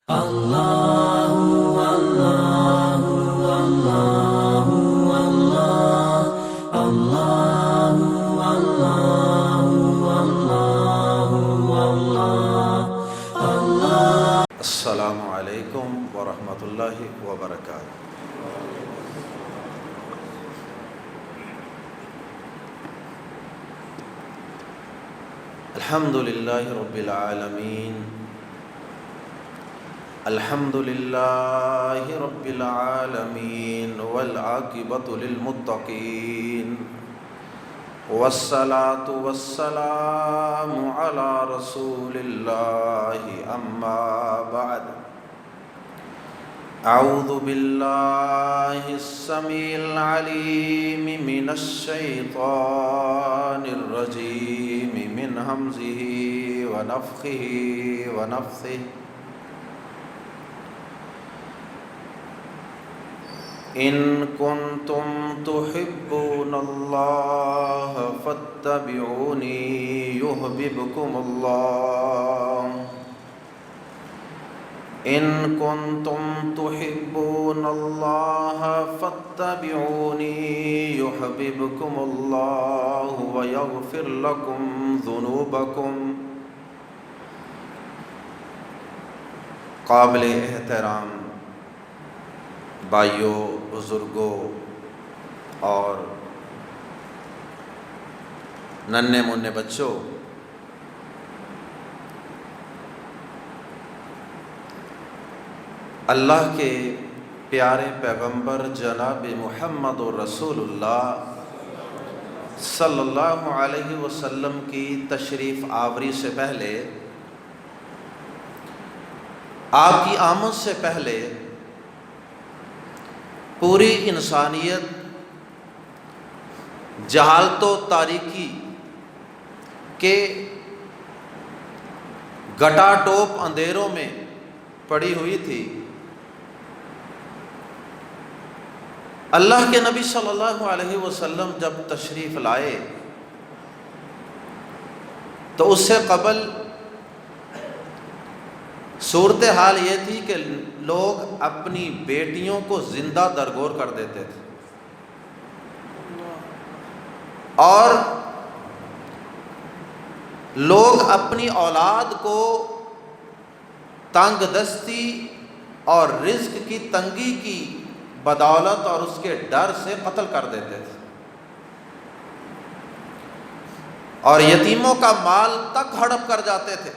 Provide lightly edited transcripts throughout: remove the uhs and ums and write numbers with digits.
السلام علیکم ورحمۃ اللہ وبرکاتہ۔ الحمد للہ رب العالمین، الحمد للہ رب العالمین والعاقبۃ للمتقین، والصلاة والسلام علی رسول اللہ، اما بعد۔ اعوذ باللہ السمیع العلیم من الشیطان الرجیم من ہمزہ ونفخہ ونفثہ۔ ان کنتم تحبون اللہ فاتبعونی یحببکم اللہ۔ ان کنتم تحبون اللہ فاتبعونی یحببکم اللہ ویغفر لکم ذنوبکم۔ قابل احترام بھائیوں، بزرگوں اور ننھے منھے بچوں، اللہ کے پیارے پیغمبر جناب محمد رسول اللہ صلی اللہ علیہ وسلم کی تشریف آوری سے پہلے، آپ کی آمد سے پہلے پوری انسانیت جہالت و تاریکی کے گٹا ٹوپ اندھیروں میں پڑی ہوئی تھی۔ اللہ کے نبی صلی اللہ علیہ وسلم جب تشریف لائے تو اس سے قبل صورتحال یہ تھی کہ لوگ اپنی بیٹیوں کو زندہ درگور کر دیتے تھے، اور لوگ اپنی اولاد کو تنگ دستی اور رزق کی تنگی کی بدولت اور اس کے ڈر سے قتل کر دیتے تھے، اور یتیموں کا مال تک ہڑپ کر جاتے تھے۔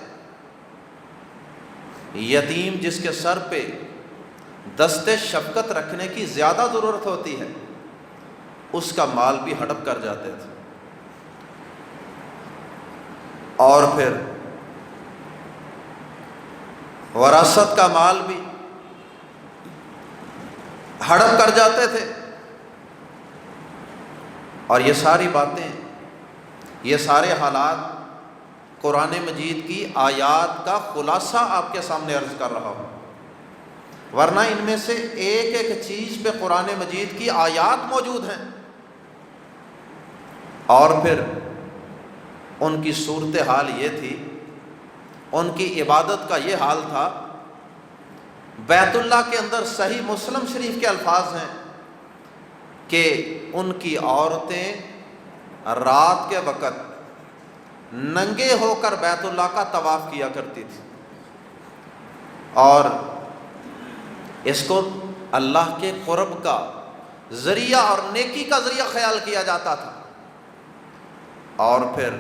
یتیم جس کے سر پہ دست شفقت رکھنے کی زیادہ ضرورت ہوتی ہے، اس کا مال بھی ہڑپ کر جاتے تھے، اور پھر وراثت کا مال بھی ہڑپ کر جاتے تھے۔ اور یہ ساری باتیں، یہ سارے حالات قرآن مجید کی آیات کا خلاصہ آپ کے سامنے عرض کر رہا ہوں، ورنہ ان میں سے ایک ایک چیز پہ قرآن مجید کی آیات موجود ہیں۔ اور پھر ان کی صورتحال یہ تھی، ان کی عبادت کا یہ حال تھا۔ بیت اللہ کے اندر صحیح مسلم شریف کے الفاظ ہیں کہ ان کی عورتیں رات کے وقت ننگے ہو کر بیت اللہ کا طواف کیا کرتی تھی، اور اس کو اللہ کے قرب کا ذریعہ اور نیکی کا ذریعہ خیال کیا جاتا تھا۔ اور پھر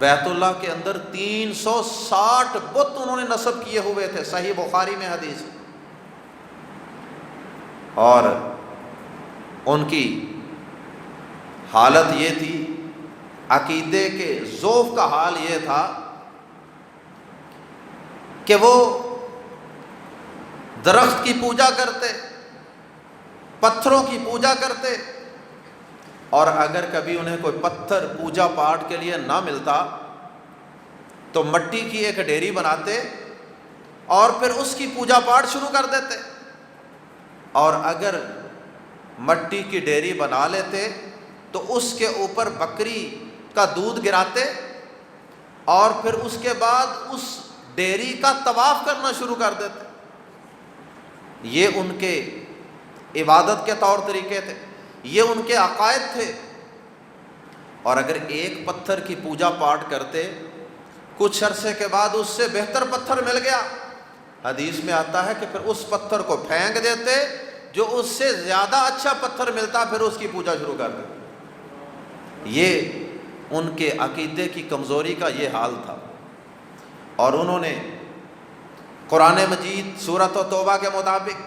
بیت اللہ کے اندر 360 بت انہوں نے نصب کیے ہوئے تھے، صحیح بخاری میں حدیث، اور ان کی حالت یہ تھی، عقیدے کے ذوف کا حال یہ تھا کہ وہ درخت کی پوجا کرتے، پتھروں کی پوجا کرتے، اور اگر کبھی انہیں کوئی پتھر پوجا پاٹ کے لیے نہ ملتا تو مٹی کی ایک ڈیری بناتے اور پھر اس کی پوجا پاٹ شروع کر دیتے، اور اگر مٹی کی ڈیری بنا لیتے تو اس کے اوپر بکری کا دودھ گراتے، اور پھر اس کے بعد اس ڈیری کا طواف کرنا شروع کر دیتے. یہ ان کے عبادت کے طور طریقے تھے، یہ ان کے عقائد تھے. اور اگر ایک پتھر کی پوجا پاٹ کرتے، کچھ عرصے کے بعد اس سے بہتر پتھر مل گیا، حدیث میں آتا ہے کہ پھر اس پتھر کو پھینک دیتے، جو اس سے زیادہ اچھا پتھر ملتا پھر اس کی پوجا شروع کر دیتے. یہ ان کے عقیدے کی کمزوری کا یہ حال تھا. اور انہوں نے قرآن مجید سورۃ توبہ کے مطابق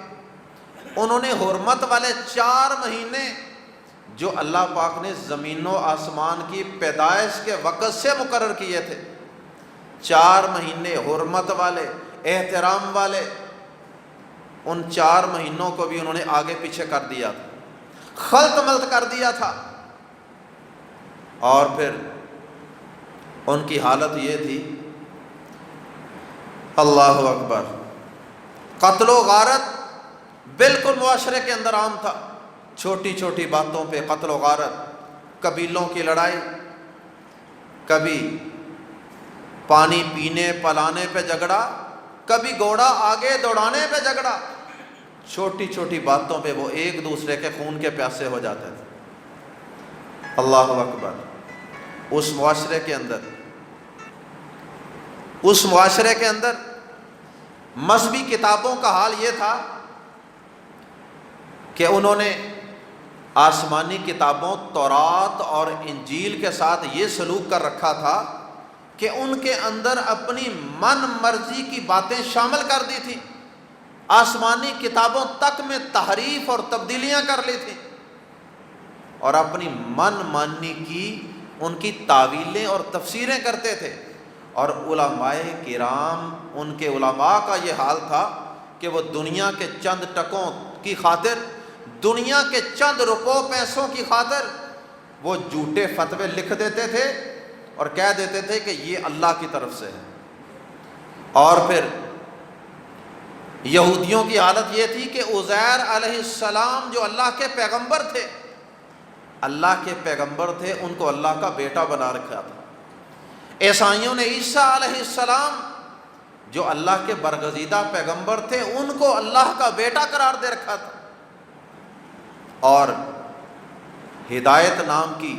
انہوں نے حرمت والے 4 مہینے جو اللہ پاک نے زمین و آسمان کی پیدائش کے وقت سے مقرر کیے تھے، 4 مہینے حرمت والے، احترام والے، ان 4 مہینوں کو بھی انہوں نے آگے پیچھے کر دیا تھا، خلط ملط کر دیا تھا. اور پھر ان کی حالت یہ تھی، اللہ اکبر، قتل و غارت بالکل معاشرے کے اندر عام تھا. چھوٹی چھوٹی باتوں پہ قتل و غارت، قبیلوں کی لڑائی، کبھی پانی پینے پلانے پہ جھگڑا، کبھی گھوڑا آگے دوڑانے پہ جھگڑا. چھوٹی چھوٹی باتوں پہ وہ ایک دوسرے کے خون کے پیاسے ہو جاتے تھے. اللہ اکبر. اس معاشرے کے اندر مذہبی کتابوں کا حال یہ تھا کہ انہوں نے آسمانی کتابوں تورات اور انجیل کے ساتھ یہ سلوک کر رکھا تھا کہ ان کے اندر اپنی من مرضی کی باتیں شامل کر دی تھی. آسمانی کتابوں تک میں تحریف اور تبدیلیاں کر لی تھیں، اور اپنی من مانی کی ان کی تعویلیں اور تفسیریں کرتے تھے. اور علماء کرام، ان کے علماء کا یہ حال تھا کہ وہ دنیا کے چند ٹکوں کی خاطر، دنیا کے چند روپوں پیسوں کی خاطر وہ جھوٹے فتوے لکھ دیتے تھے اور کہہ دیتے تھے کہ یہ اللہ کی طرف سے ہے. اور پھر یہودیوں کی حالت یہ تھی کہ عزیر علیہ السلام جو اللہ کے پیغمبر تھے، اللہ کے پیغمبر تھے، ان کو اللہ کا بیٹا بنا رکھا تھا. عیسائیوں نے عیسیٰ علیہ السلام جو اللہ کے برگزیدہ پیغمبر تھے، ان کو اللہ کا بیٹا قرار دے رکھا تھا. اور ہدایت نام کی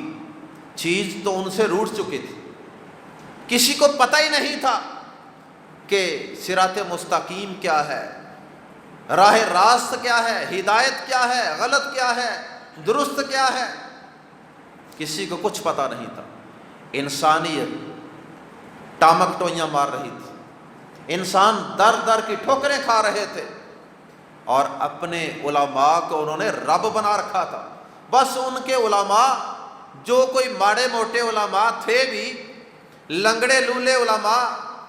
چیز تو ان سے روٹ چکی تھی. کسی کو پتہ ہی نہیں تھا کہ صراط مستقیم کیا ہے، راہ راست کیا ہے، ہدایت کیا ہے، غلط کیا ہے، درست کیا ہے. کسی کو کچھ پتہ نہیں تھا. انسانیت ٹامک ٹوئیاں مار رہی تھی، انسان در در کی ٹھوکریں کھا رہے تھے، اور اپنے علماء کو انہوں نے رب بنا رکھا تھا. بس ان کے علماء، جو کوئی ماڑے موٹے علماء تھے بھی، لنگڑے لولے علماء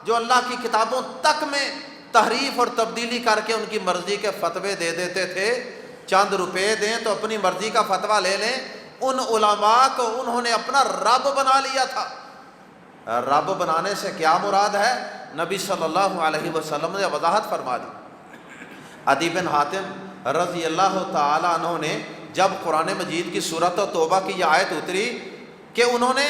جو اللہ کی کتابوں تک میں تحریف اور تبدیلی کر کے ان کی مرضی کے فتوے دے دیتے تھے. چند روپے دیں تو اپنی مرضی کا فتویٰ لے لیں. ان علماء کو انہوں نے اپنا رب بنا لیا تھا. رب بنانے سے کیا مراد ہے؟ نبی صلی اللہ علیہ وسلم نے وضاحت فرما دی. عدی بن حاتم رضی اللہ تعالی عنہ نے جب قرآن مجید کی سورۃ توبہ کی یہ آیت اتری کہ انہوں نے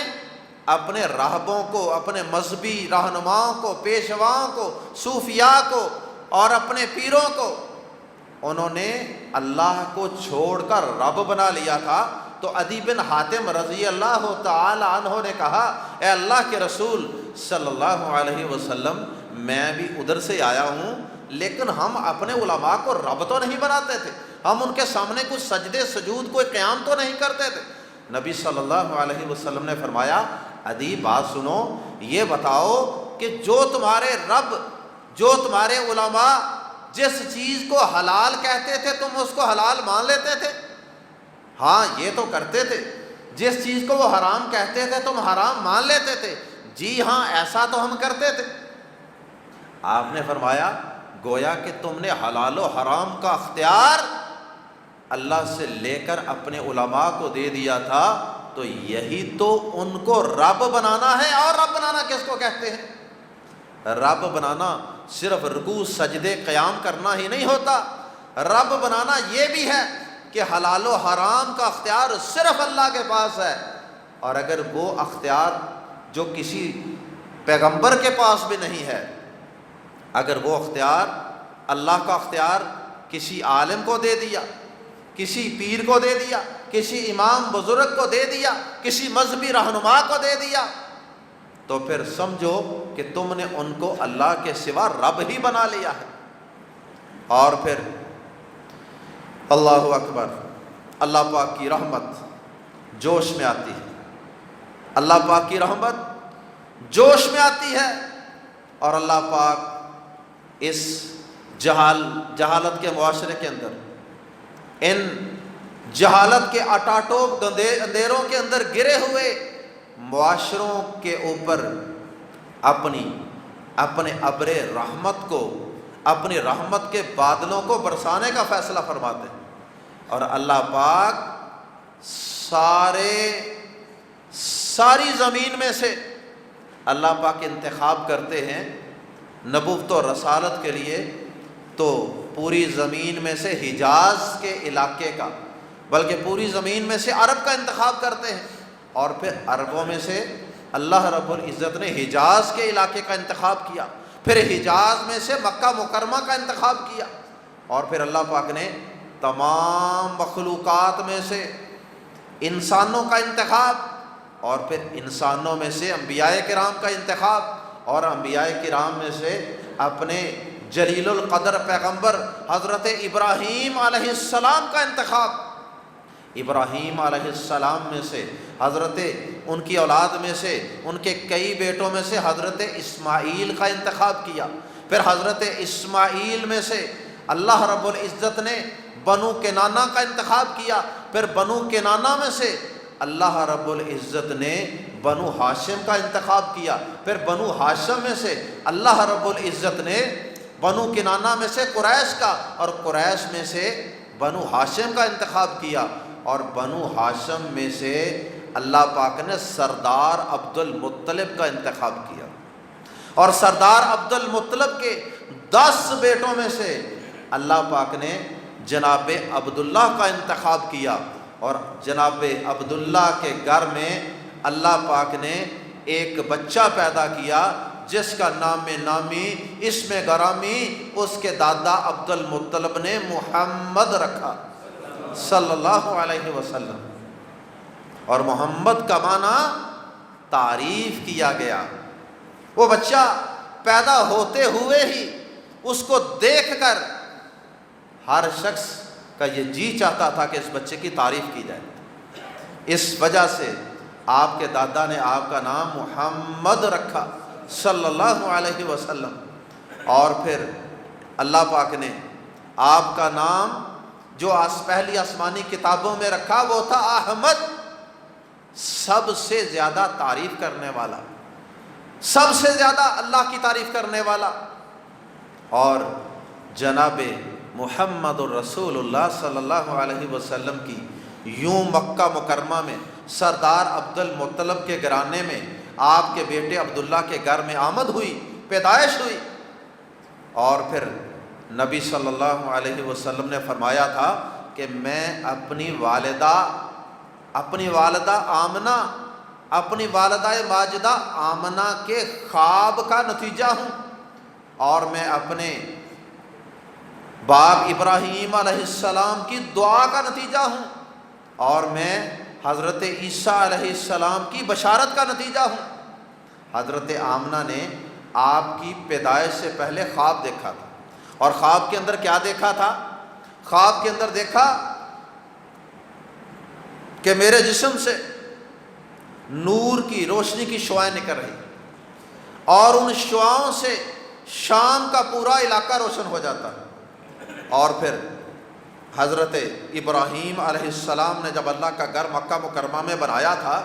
اپنے راہبوں کو، اپنے مذہبی رہنماؤں کو، پیشواؤں کو، صوفیاء کو اور اپنے پیروں کو انہوں نے اللہ کو چھوڑ کر رب بنا لیا تھا، تو عدی بن حاتم رضی اللہ تعالی عنہ نے کہا، اے اللہ کے رسول صلی اللہ علیہ وسلم، میں بھی ادھر سے آیا ہوں، لیکن ہم اپنے علماء کو رب تو نہیں بناتے تھے، ہم ان کے سامنے کچھ سجدے سجود کوئی قیام تو نہیں کرتے تھے. نبی صلی اللہ علیہ وسلم نے فرمایا، عدی بات سنو، یہ بتاؤ کہ جو تمہارے رب، جو تمہارے علماء جس چیز کو حلال کہتے تھے تم اس کو حلال مان لیتے تھے؟ ہاں یہ تو کرتے تھے. جس چیز کو وہ حرام کہتے تھے تم حرام مان لیتے تھے؟ جی ہاں ایسا تو ہم کرتے تھے. آپ نے فرمایا گویا کہ تم نے حلال و حرام کا اختیار اللہ سے لے کر اپنے علماء کو دے دیا تھا، تو یہی تو ان کو رب بنانا ہے. اور رب بنانا کس کو کہتے ہیں؟ رب بنانا صرف رکوع سجدے قیام کرنا ہی نہیں ہوتا. رب بنانا یہ بھی ہے کہ حلال و حرام کا اختیار صرف اللہ کے پاس ہے، اور اگر وہ اختیار جو کسی پیغمبر کے پاس بھی نہیں ہے، اگر وہ اختیار اللہ کا اختیار کسی عالم کو دے دیا، کسی پیر کو دے دیا، کسی امام بزرگ کو دے دیا، کسی مذہبی رہنما کو دے دیا، تو پھر سمجھو کہ تم نے ان کو اللہ کے سوا رب ہی بنا لیا ہے۔ اور پھر اللہ اکبر، اللہ پاک کی رحمت جوش میں آتی ہے، اللہ پاک کی رحمت جوش میں آتی ہے، اور اللہ پاک اس جہالت کے معاشرے کے اندر، ان جہالت کے اٹاٹوب اندھیروں کے اندر گرے ہوئے معاشروں کے اوپر اپنے ابر رحمت کو، اپنی رحمت کے بادلوں کو برسانے کا فیصلہ فرماتے ہیں، اور اللہ پاک ساری زمین میں سے اللہ پاک انتخاب کرتے ہیں نبوت و رسالت کے لیے، تو پوری زمین میں سے حجاز کے علاقے کا، بلکہ پوری زمین میں سے عرب کا انتخاب کرتے ہیں، اور پھر عربوں میں سے اللہ رب العزت نے حجاز کے علاقے کا انتخاب کیا، پھر حجاز میں سے مکہ مکرمہ کا انتخاب کیا، اور پھر اللہ پاک نے تمام مخلوقات میں سے انسانوں کا انتخاب، اور پھر انسانوں میں سے انبیاء کرام کا انتخاب، اور انبیاء کرام میں سے اپنے جلیل القدر پیغمبر حضرت ابراہیم علیہ السلام کا انتخاب، ابراہیم علیہ السلام میں سے حضرت ان کی اولاد میں سے ان کے کئی بیٹوں میں سے حضرت اسماعیل کا انتخاب کیا، پھر حضرت اسماعیل میں سے اللہ رب العزت نے بنو کنانہ کا انتخاب کیا، پھر بنو کنانہ میں سے اللہ رب العزت نے بنو ہاشم کا انتخاب کیا، پھر بنو ہاشم میں سے اللہ رب العزت نے بنو کنانہ میں سے قریش کا، اور قریش میں سے بنو ہاشم کا انتخاب کیا، اور بنو ہاشم میں سے اللہ پاک نے سردار عبد المطلب کا انتخاب کیا، اور سردار عبد المطلب کے 10 بیٹوں میں سے اللہ پاک نے جناب عبداللہ کا انتخاب کیا، اور جناب عبداللہ کے گھر میں اللہ پاک نے ایک بچہ پیدا کیا جس کا نام نامی اسم گرامی اس کے دادا عبد المطلب نے محمد رکھا صلی اللہ علیہ وسلم، اور محمد کا معنی تعریف کیا گیا۔ وہ بچہ پیدا ہوتے ہوئے ہی اس کو دیکھ کر ہر شخص کا یہ جی چاہتا تھا کہ اس بچے کی تعریف کی جائے، اس وجہ سے آپ کے دادا نے آپ کا نام محمد رکھا صلی اللہ علیہ وسلم، اور پھر اللہ پاک نے آپ کا نام جو پہلی آسمانی کتابوں میں رکھا وہ تھا احمد، سب سے زیادہ تعریف کرنے والا، سب سے زیادہ اللہ کی تعریف کرنے والا، اور جناب محمد الرسول اللہ صلی اللہ علیہ وسلم کی یوں مکہ مکرمہ میں سردار عبد المطلب کے گھرانے میں آپ کے بیٹے عبداللہ کے گھر میں آمد ہوئی، پیدائش ہوئی، اور پھر نبی صلی اللہ علیہ وسلم نے فرمایا تھا کہ میں اپنی والدہ آمنہ، اپنی والدہ ماجدہ آمنہ کے خواب کا نتیجہ ہوں، اور میں اپنے باپ ابراہیم علیہ السلام کی دعا کا نتیجہ ہوں، اور میں حضرت عیسیٰ علیہ السلام کی بشارت کا نتیجہ ہوں۔ حضرت آمنہ نے آپ کی پیدائش سے پہلے خواب دیکھا تھا، اور خواب کے اندر کیا دیکھا تھا؟ خواب کے اندر دیکھا کہ میرے جسم سے نور کی روشنی کی شعاعیں نکل رہی، اور ان شعاعوں سے شام کا پورا علاقہ روشن ہو جاتا ہے، اور پھر حضرت ابراہیم علیہ السلام نے جب اللہ کا گھر مکہ مکرمہ میں بنایا تھا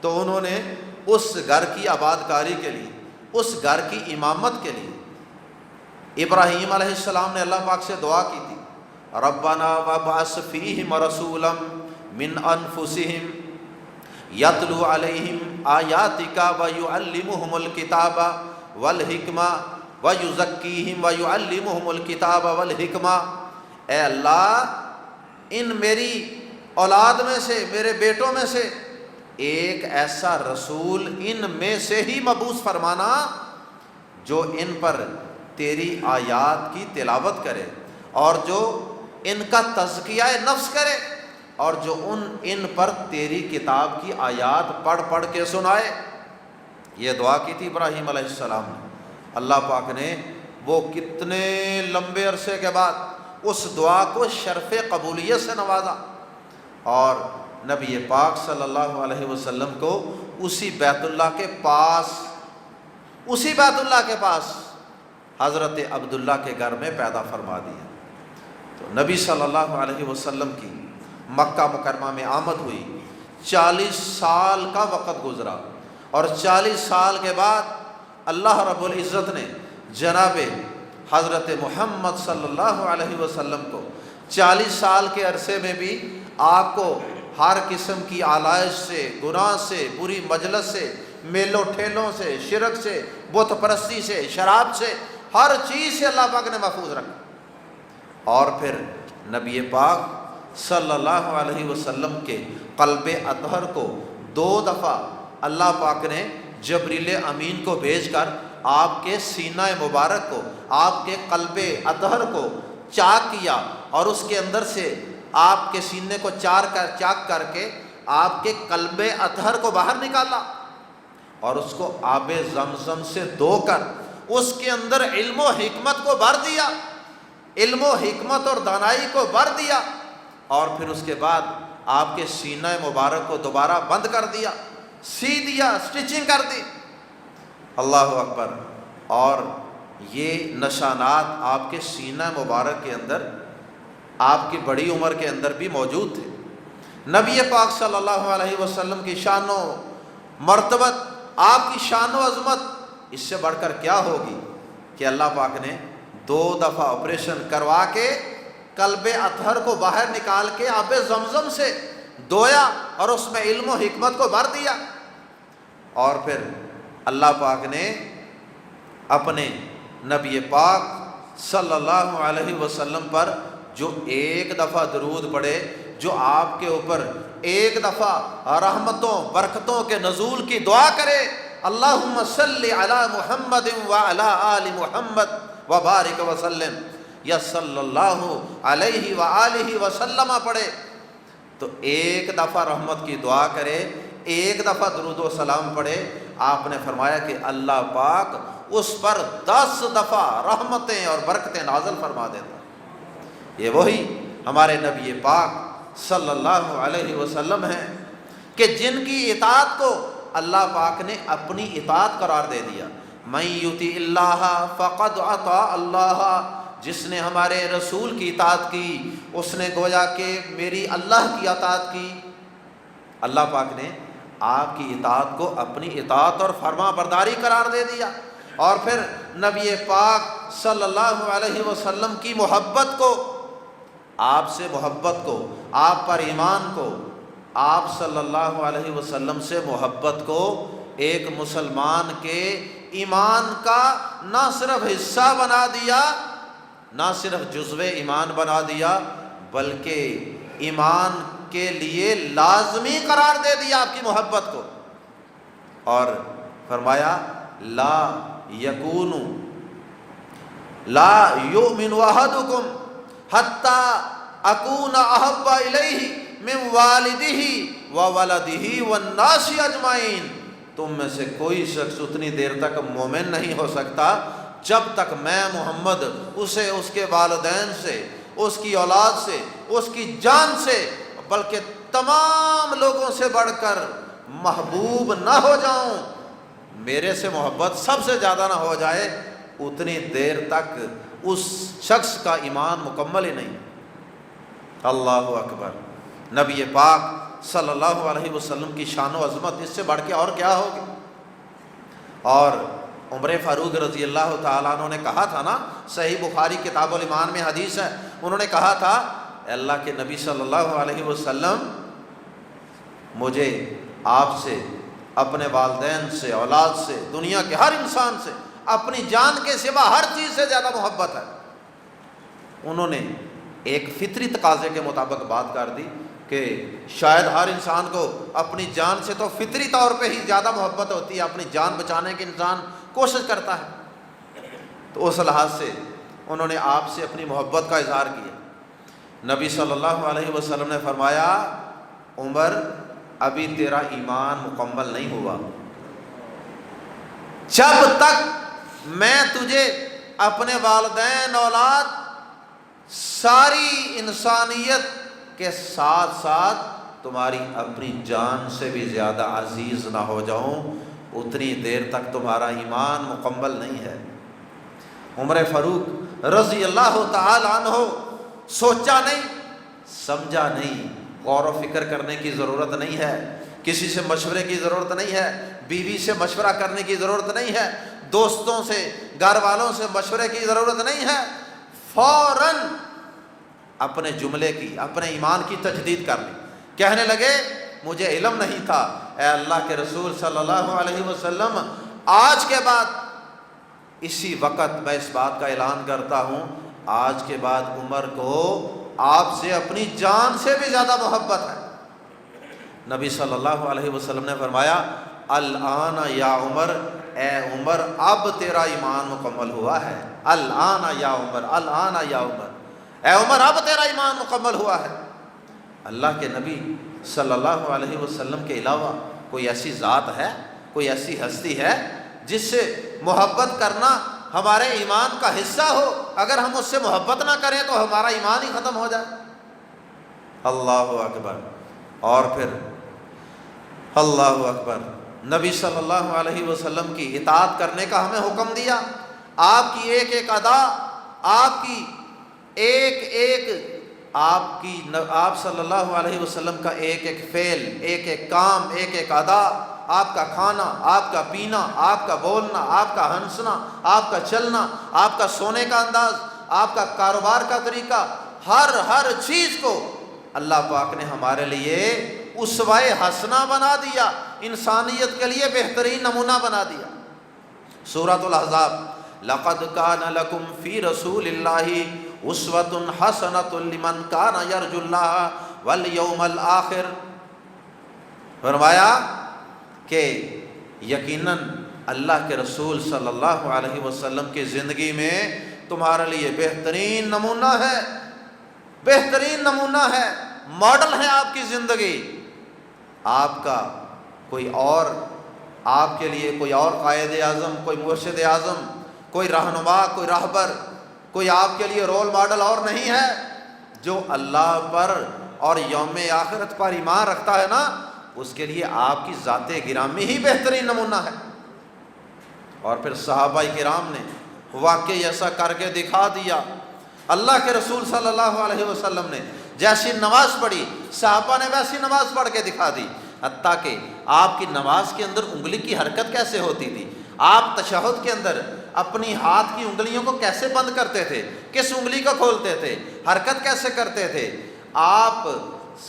تو انہوں نے اس گھر کی آباد کاری کے لیے، اس گھر کی امامت کے لیے ابراہیم علیہ السلام نے اللہ پاک سے دعا کی تھی، ربنا وابعث فیہم رسولا من انفسہم یتلو علیہم آیاتک ویعلمہم الکتاب والحکمہ ویزکیہم ویعلمہم الکتاب والحکمہ۔ اے اللہ، ان میری اولاد میں سے، میرے بیٹوں میں سے ایک ایسا رسول ان میں سے ہی مبعوث فرمانا جو ان پر تیری آیات کی تلاوت کرے اور جو ان کا تزکیہ نفس کرے اور جو ان پر تیری کتاب کی آیات پڑھ پڑھ کے سنائے۔ یہ دعا کی تھی ابراہیم علیہ السلام نے۔ اللہ پاک نے وہ کتنے لمبے عرصے کے بعد اس دعا کو شرف قبولیت سے نوازا، اور نبی پاک صلی اللہ علیہ وسلم کو اسی بیت اللہ کے پاس حضرت عبداللہ کے گھر میں پیدا فرما دیا۔ تو نبی صلی اللہ علیہ وسلم کی مکہ مکرمہ میں آمد ہوئی، 40 سال کا وقت گزرا، اور 40 سال کے بعد اللہ رب العزت نے جناب حضرت محمد صلی اللہ علیہ وسلم کو 40 سال کے عرصے میں بھی آپ کو ہر قسم کی آلائش سے، گناہ سے، بری مجلس سے، میلوں ٹھیلوں سے، شرک سے، بت پرستی سے، شراب سے، ہر چیز سے اللہ پاک نے محفوظ رکھا۔ اور پھر نبی پاک صلی اللہ علیہ وسلم کے قلب اطہر کو 2 دفعہ اللہ پاک نے جبریل امین کو بھیج کر آپ کے سینہ مبارک کو، آپ کے قلب اطہر کو چاک کیا، اور اس کے اندر سے آپ کے سینے کو چاک کر کے آپ کے قلب اطہر کو باہر نکالا، اور اس کو آب زمزم سے دھو کر اس کے اندر علم و حکمت کو بھر دیا، علم و حکمت اور دانائی کو بھر دیا، اور پھر اس کے بعد آپ کے سینہ مبارک کو دوبارہ بند کر دیا، سی دیا، سٹچنگ کر دی۔ اللہ اکبر۔ اور یہ نشانات آپ کے سینہ مبارک کے اندر آپ کی بڑی عمر کے اندر بھی موجود تھے۔ نبی پاک صلی اللہ علیہ وسلم کی شان و مرتبت، آپ کی شان و عظمت اس سے بڑھ کر کیا ہوگی کہ اللہ پاک نے 2 دفعہ آپریشن کروا کے قلب اطہر کو باہر نکال کے آب زمزم سے دھویا اور اس میں علم و حکمت کو بھر دیا، اور پھر اللہ پاک نے اپنے نبی پاک صلی اللہ علیہ وسلم پر جو 1 دفعہ درود پڑھے، جو آپ کے اوپر 1 دفعہ رحمتوں برکتوں کے نزول کی دعا کرے، اللہم صلی علی محمد وعلی آل محمد وبارک وسلم، یا صلی اللہ علیہ وآلہ وسلم پڑھے، تو 1 دفعہ رحمت کی دعا کرے، 1 دفعہ درود و سلام پڑھے، آپ نے فرمایا کہ اللہ پاک اس پر 10 دفعہ رحمتیں اور برکتیں نازل فرما دیتا۔ یہ وہی ہمارے نبی پاک صلی اللہ علیہ وسلم ہیں کہ جن کی اطاعت کو اللہ پاک نے اپنی اطاعت قرار دے دیا۔ من یطیع اللہ فقد اطاع اللہ، جس نے ہمارے رسول کی اطاعت کی اس نے گویا کہ میری اللہ کی اطاعت کی۔ اللہ پاک نے آپ کی اطاعت کو اپنی اطاعت اور فرما برداری قرار دے دیا، اور پھر نبی پاک صلی اللہ علیہ وسلم کی محبت کو، آپ سے محبت کو، آپ پر ایمان کو، آپ صلی اللہ علیہ وسلم سے محبت کو ایک مسلمان کے ایمان کا نہ صرف حصہ بنا دیا، نہ صرف جزو ایمان بنا دیا، بلکہ ایمان کے لیے لازمی قرار دے دیا آپ کی محبت کو، اور فرمایا لا یکون لا یؤمن احدکم حتی اکون احب الیہ من والدہ وولدہ والناس اجمعین، تم میں سے کوئی شخص اتنی دیر تک مومن نہیں ہو سکتا جب تک میں محمد اسے اس کے والدین سے، اس کی اولاد سے، اس کی جان سے، بلکہ تمام لوگوں سے بڑھ کر محبوب نہ ہو جاؤں، میرے سے محبت سب سے زیادہ نہ ہو جائے، اتنی دیر تک اس شخص کا ایمان مکمل ہی نہیں۔ اللہ اکبر۔ نبی پاک صلی اللہ علیہ وسلم کی شان و عظمت اس سے بڑھ کے اور کیا ہوگی؟ اور عمر فاروق رضی اللہ تعالیٰ عنہ نے کہا تھا نا، صحیح بخاری کتاب الایمان میں حدیث ہے، انہوں نے کہا تھا اے اللہ کے نبی صلی اللہ علیہ وسلم، مجھے آپ سے، اپنے والدین سے، اولاد سے، دنیا کے ہر انسان سے، اپنی جان کے سوا ہر چیز سے زیادہ محبت ہے۔ انہوں نے ایک فطری تقاضے کے مطابق بات کر دی کہ شاید ہر انسان کو اپنی جان سے تو فطری طور پہ ہی زیادہ محبت ہوتی ہے، اپنی جان بچانے کی انسان کوشش کرتا ہے، تو اس لحاظ سے انہوں نے آپ سے اپنی محبت کا اظہار کیا۔ نبی صلی اللہ علیہ وسلم نے فرمایا عمر ابھی تیرا ایمان مکمل نہیں ہوا، جب تک میں تجھے اپنے والدین، اولاد، ساری انسانیت کے ساتھ ساتھ تمہاری اپنی جان سے بھی زیادہ عزیز نہ ہو جاؤں، اتنی دیر تک تمہارا ایمان مکمل نہیں ہے۔ عمر فاروق رضی اللہ تعالی عنہ سوچا نہیں، سمجھا نہیں، غور و فکر کرنے کی ضرورت نہیں ہے، کسی سے مشورے کی ضرورت نہیں ہے، بیوی سے مشورہ کرنے کی ضرورت نہیں ہے، دوستوں سے، گھر والوں سے مشورے کی ضرورت نہیں ہے، فوراً اپنے جملے کی، اپنے ایمان کی تجدید کر لی۔ کہنے لگے مجھے علم نہیں تھا، اے اللہ کے رسول صلی اللہ علیہ وسلم، آج کے بعد اسی وقت میں اس بات کا اعلان کرتا ہوں، آج کے بعد عمر کو آپ سے اپنی جان سے بھی زیادہ محبت ہے۔ نبی صلی اللہ علیہ وسلم نے فرمایا الآن یا عمر، اے عمر اب تیرا ایمان مکمل ہوا ہے۔ الآن یا عمر، الآن یا عمر، اے عمر اب تیرا ایمان مکمل ہوا ہے۔ اللہ کے نبی صلی اللہ علیہ وسلم کے علاوہ کوئی ایسی ذات ہے، کوئی ایسی ہستی ہے جس سے محبت کرنا ہمارے ایمان کا حصہ ہو؟ اگر ہم اس سے محبت نہ کریں تو ہمارا ایمان ہی ختم ہو جائے۔ اللہ اکبر۔ اور پھر اللہ اکبر، نبی صلی اللہ علیہ وسلم کی اطاعت کرنے کا ہمیں حکم دیا۔ آپ کی ایک ایک ادا، آپ کی آپ صلی اللہ علیہ وسلم کا ایک ایک فعل، ایک ایک کام، ایک ایک ادا، آپ کا کھانا، آپ کا پینا، آپ کا بولنا، آپ کا ہنسنا، آپ کا چلنا، آپ کا سونے کا انداز، آپ کا کاروبار کا طریقہ، ہر چیز کو اللہ پاک نے ہمارے لیے اسوہ حسنہ بنا دیا، انسانیت کے لیے بہترین نمونہ بنا دیا۔ سورۃ الاحزاب، لقد کان لکم فی رسول اللہ اسوۃ حسنۃ لمن کان یرجو اللہ والیوم الآخر، فرمایا کہ یقیناً اللہ کے رسول صلی اللہ علیہ وسلم کی زندگی میں تمہارے لیے بہترین نمونہ ہے، بہترین نمونہ ہے، ماڈل ہے آپ کی زندگی۔ آپ کا کوئی اور، آپ کے لیے کوئی اور قائد اعظم، کوئی مرشد اعظم، کوئی رہنما، کوئی راہبر، کوئی آپ کے لیے رول ماڈل اور نہیں ہے۔ جو اللہ پر اور یوم آخرت پر ایمان رکھتا ہے نا، اس کے لیے آپ کی ذات گرامی ہی بہترین نمونہ ہے۔ اور پھر صحابہ کرام نے واقعی ایسا کر کے دکھا دیا۔ اللہ کے رسول صلی اللہ علیہ وسلم نے جیسی نماز پڑھی، صحابہ نے ویسی نماز پڑھ کے دکھا دی، حتیٰ کہ آپ کی نماز کے اندر انگلی کی حرکت کیسے ہوتی تھی، آپ تشہد کے اندر اپنی ہاتھ کی انگلیوں کو کیسے بند کرتے تھے، کس انگلی کو کھولتے تھے، حرکت کیسے کرتے تھے، آپ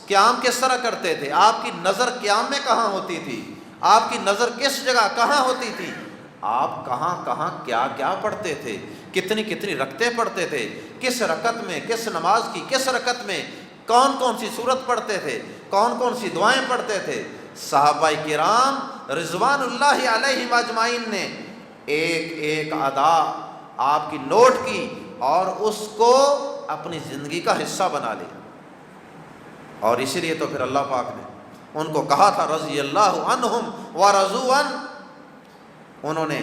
قیام کس طرح کرتے تھے، آپ کی نظر قیام میں کہاں ہوتی تھی، آپ کی نظر کس جگہ کہاں ہوتی تھی، آپ کہاں کہاں کیا کیا پڑھتے تھے، کتنی کتنی رکعتیں پڑھتے تھے، کس رکعت میں، کس نماز کی کس رکعت میں کون کون سی سورت پڑھتے تھے، کون کون سی دعائیں پڑھتے تھے۔ صحابہ کرام رضوان اللہ علیہم اجمعین نے ایک ایک ادا آپ کی نوٹ کی اور اس کو اپنی زندگی کا حصہ بنا لیا۔ اور اسی لیے تو پھر اللہ پاک نے ان کو کہا تھا رضی اللہ عنہم ورضوا عنہ، انہوں نے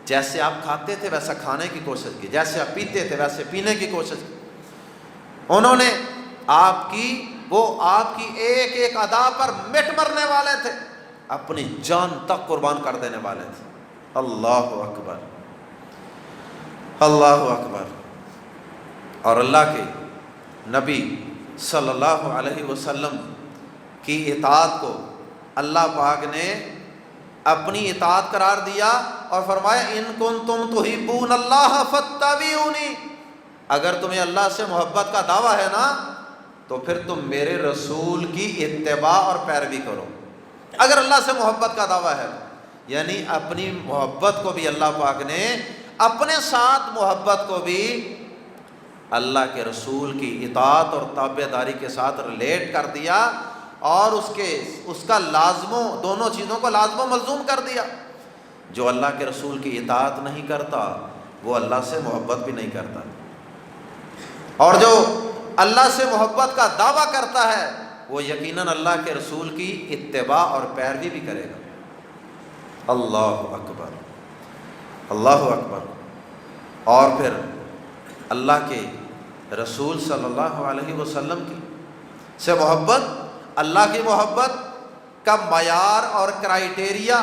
جیسے آپ کھاتے تھے ویسا کھانے کی کوشش کی، جیسے آپ پیتے تھے ویسے پینے کی کوشش کی، انہوں نے آپ کی ایک ایک ادا پر مٹ مرنے والے تھے، اپنی جان تک قربان کر دینے والے تھے۔ اللہ اکبر، اللہ اکبر۔ اور اللہ کے نبی صلی اللہ علیہ وسلم کی اطاعت کو اللہ پاک نے اپنی اطاعت قرار دیا اور فرمایا ان کنتم تحبون اللہ فاتبعونی، اگر تمہیں اللہ سے محبت کا دعویٰ ہے نا تو پھر تم میرے رسول کی اتباع اور پیروی کرو۔ اگر اللہ سے محبت کا دعویٰ ہے، یعنی اپنی محبت کو بھی اللہ پاک نے اپنے ساتھ محبت کو بھی اللہ کے رسول کی اطاعت اور تابع داری کے ساتھ ریلیٹ کر دیا اور اس کا لازموں، دونوں چیزوں کو لازم و ملزوم کر دیا۔ جو اللہ کے رسول کی اطاعت نہیں کرتا، وہ اللہ سے محبت بھی نہیں کرتا، اور جو اللہ سے محبت کا دعویٰ کرتا ہے وہ یقیناً اللہ کے رسول کی اتباع اور پیروی بھی کرے گا۔ اللہ اکبر، اللہ اکبر۔ اور پھر اللہ کے رسول صلی اللہ علیہ وسلم کی سے محبت، اللہ کی محبت کا معیار اور کرائیٹیریا،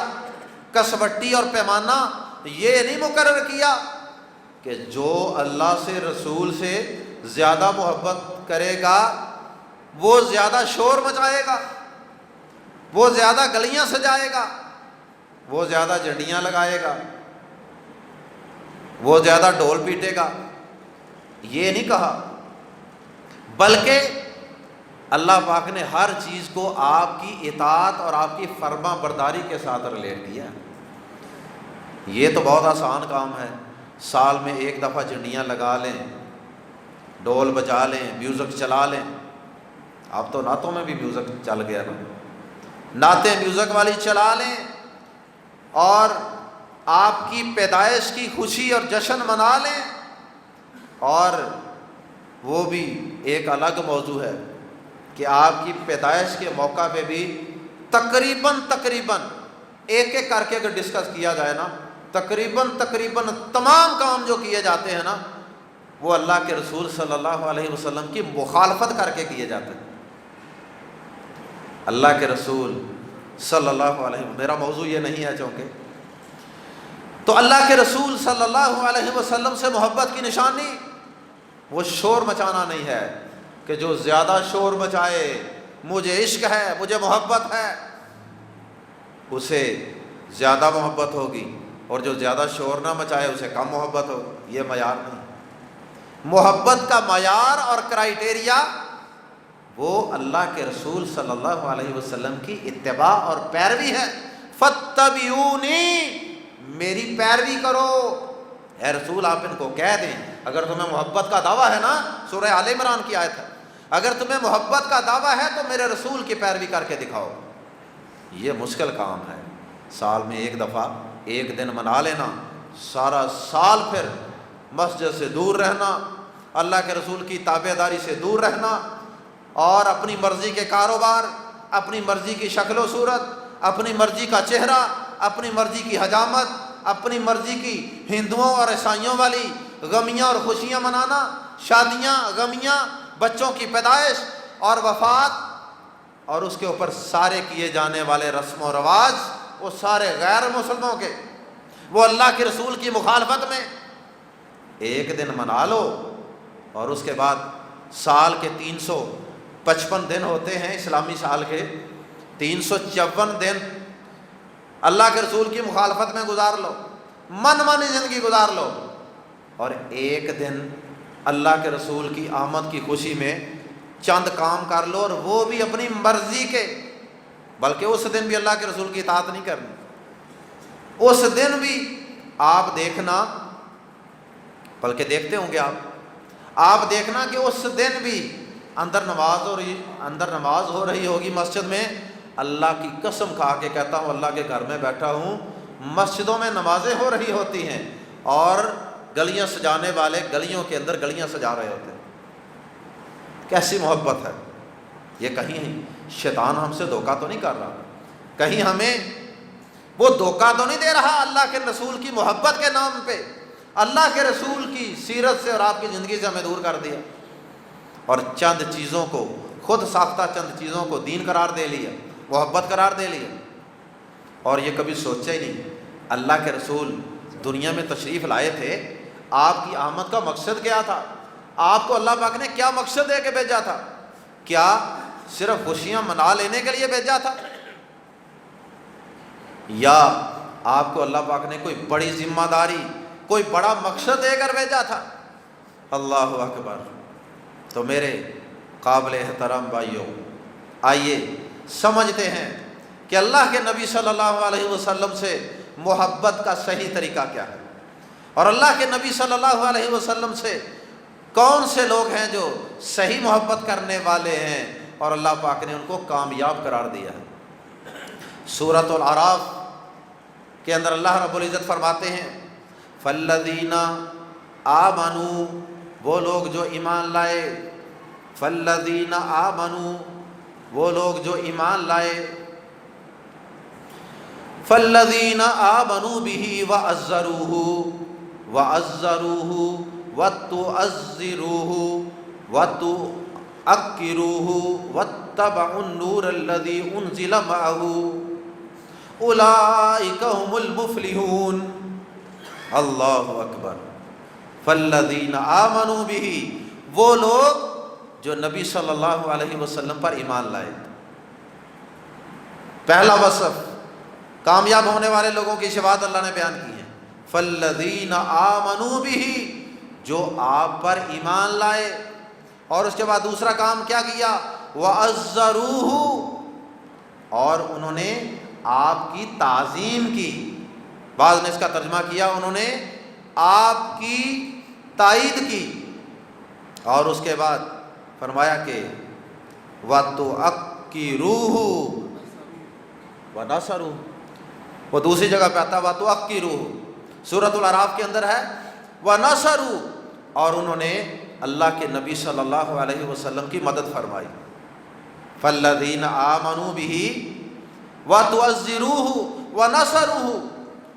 کسوٹی اور پیمانہ یہ نہیں مقرر کیا کہ جو اللہ سے رسول سے زیادہ محبت کرے گا وہ زیادہ شور مچائے گا، وہ زیادہ گلیاں سجائے گا، وہ زیادہ جھنڈیاں لگائے گا، وہ زیادہ ڈھول پیٹے گا، یہ نہیں کہا، بلکہ اللہ پاک نے ہر چیز کو آپ کی اطاعت اور آپ کی فرما برداری کے ساتھ ریلیٹ کیا۔ یہ تو بہت آسان کام ہے، سال میں ایک دفعہ جھنڈیاں لگا لیں، ڈول بجا لیں، میوزک چلا لیں۔ اب تو نعتوں میں بھی میوزک چل گیا نا، نعتیں میوزک والی چلا لیں اور آپ کی پیدائش کی خوشی اور جشن منا لیں، اور وہ بھی ایک الگ موضوع ہے کہ آپ کی پیدائش کے موقع پہ بھی تقریباً ایک ایک کر کے اگر ڈسکس کیا جائے نا، تقریباً تمام کام جو کیے جاتے ہیں نا وہ اللہ کے رسول صلی اللہ علیہ وسلم کی مخالفت کر کے کیے جاتے ہیں۔ اللہ کے رسول صلی اللہ علیہ وسلم، میرا موضوع یہ نہیں ہے چونکہ، تو اللہ کے رسول صلی اللہ علیہ وسلم سے محبت کی نشانی وہ شور مچانا نہیں ہے کہ جو زیادہ شور مچائے، مجھے عشق ہے، مجھے محبت ہے، اسے زیادہ محبت ہوگی، اور جو زیادہ شور نہ مچائے اسے کم محبت ہوگی۔ یہ معیار نہیں، محبت کا معیار اور کرائیٹیریا وہ اللہ کے رسول صلی اللہ علیہ وسلم کی اتباع اور پیروی ہے۔ فَاتَّبِعُونِی، میری پیروی کرو۔ اے رسول آپ ان کو کہہ دیں، اگر تمہیں محبت کا دعویٰ ہے نا، سورہ آل عمران کی آیت ہے، اگر تمہیں محبت کا دعویٰ ہے تو میرے رسول کی پیروی کر کے دکھاؤ۔ یہ مشکل کام ہے، سال میں ایک دفعہ ایک دن منا لینا، سارا سال پھر مسجد سے دور رہنا، اللہ کے رسول کی تابعداری سے دور رہنا، اور اپنی مرضی کے کاروبار، اپنی مرضی کی شکل و صورت، اپنی مرضی کا چہرہ، اپنی مرضی کی حجامت، اپنی مرضی کی ہندوؤں اور عیسائیوں والی غمیاں اور خوشیاں منانا، شادیاں، غمیاں، بچوں کی پیدائش اور وفات، اور اس کے اوپر سارے کیے جانے والے رسم و رواج وہ سارے غیر مسلموں کے، وہ اللہ کے رسول کی مخالفت میں۔ ایک دن منا لو، اور اس کے بعد سال کے 355 دن ہوتے ہیں، اسلامی سال کے 354 دن اللہ کے رسول کی مخالفت میں گزار لو، من مانی زندگی گزار لو، اور ایک دن اللہ کے رسول کی آمد کی خوشی میں چند کام کر لو، اور وہ بھی اپنی مرضی کے، بلکہ اس دن بھی اللہ کے رسول کی اطاعت نہیں کرنی۔ اس دن بھی آپ دیکھنا، بلکہ دیکھتے ہوں گے آپ دیکھنا کہ اس دن بھی اندر نماز ہو رہی ہوگی مسجد میں، اللہ کی قسم کھا کے کہتا ہوں، اللہ کے گھر میں بیٹھا ہوں، مسجدوں میں نمازیں ہو رہی ہوتی ہیں اور گلیاں سجانے والے گلیوں کے اندر گلیاں سجا رہے ہوتے ہیں۔ کیسی محبت ہے یہ! کہیں شیطان ہم سے دھوکہ تو نہیں کر رہا، کہیں ہمیں وہ دھوکہ تو نہیں دے رہا اللہ کے رسول کی محبت کے نام پہ اللہ کے رسول کی سیرت سے اور آپ کی زندگی سے ہمیں دور کر دیا، اور چند چیزوں کو، خود ساختہ چند چیزوں کو دین قرار دے لیا، محبت قرار دے لیا، اور یہ کبھی سوچا ہی نہیں اللہ کے رسول دنیا میں تشریف لائے تھے، آپ کی آمد کا مقصد کیا تھا، آپ کو اللہ پاک نے کیا مقصد دے کے بھیجا تھا؟ کیا صرف خوشیاں منا لینے کے لیے بھیجا تھا، یا آپ کو اللہ پاک نے کوئی بڑی ذمہ داری، کوئی بڑا مقصد دے کر بھیجا تھا؟ اللہ اکبر! تو میرے قابل احترام بھائیوں، آئیے سمجھتے ہیں کہ اللہ کے نبی صلی اللہ علیہ وسلم سے محبت کا صحیح طریقہ کیا ہے، اور اللہ کے نبی صلی اللہ علیہ وسلم سے کون سے لوگ ہیں جو صحیح محبت کرنے والے ہیں اور اللہ پاک نے ان کو کامیاب قرار دیا ہے۔ سورۃ الاعراف کے اندر اللہ رب العزت فرماتے ہیں، فالذین آمنوا، وہ لوگ جو ایمان لائے، فالذین آمنوا، وہ لوگ جو ایمان لائے، فالذین آمنوا بہ وعزروہ وتعزروہ وتعکروہ واتبعوا النور الذی انزل معہ اولئک هم المفلحون۔ اللہ اکبر۔ فالذین آمنوا بہ، وہ لوگ جو نبی صلی اللہ علیہ وسلم پر ایمان لائے۔ پہلا وصف کامیاب ہونے والے لوگوں کی صفات اللہ نے بیان کی ہے، فالذین آمنوا بہ، جو آپ پر ایمان لائے، اور اس کے بعد دوسرا کام کیا کیا، وعزروہ، اور انہوں نے آپ کی تعظیم کی۔ بعض نے اس کا ترجمہ کیا انہوں نے آپ کی تائید کی، اور اس کے بعد فرمایا کہ وَتُعَكِّرُوهُ وَنَصَرُوهُ، وہ دوسری جگہ پہ آتا ہے وَتُعَكِّرُوهُ، سورۃ الاعراف کے اندر ہے وَنَصَرُوهُ، اور انہوں نے اللہ کے نبی صلی اللہ علیہ وسلم کی مدد فرمائی۔ فَالَّذِينَ آمَنُوا بِهِ وَتُعَزِّرُوهُ وَنَصَرُوهُ،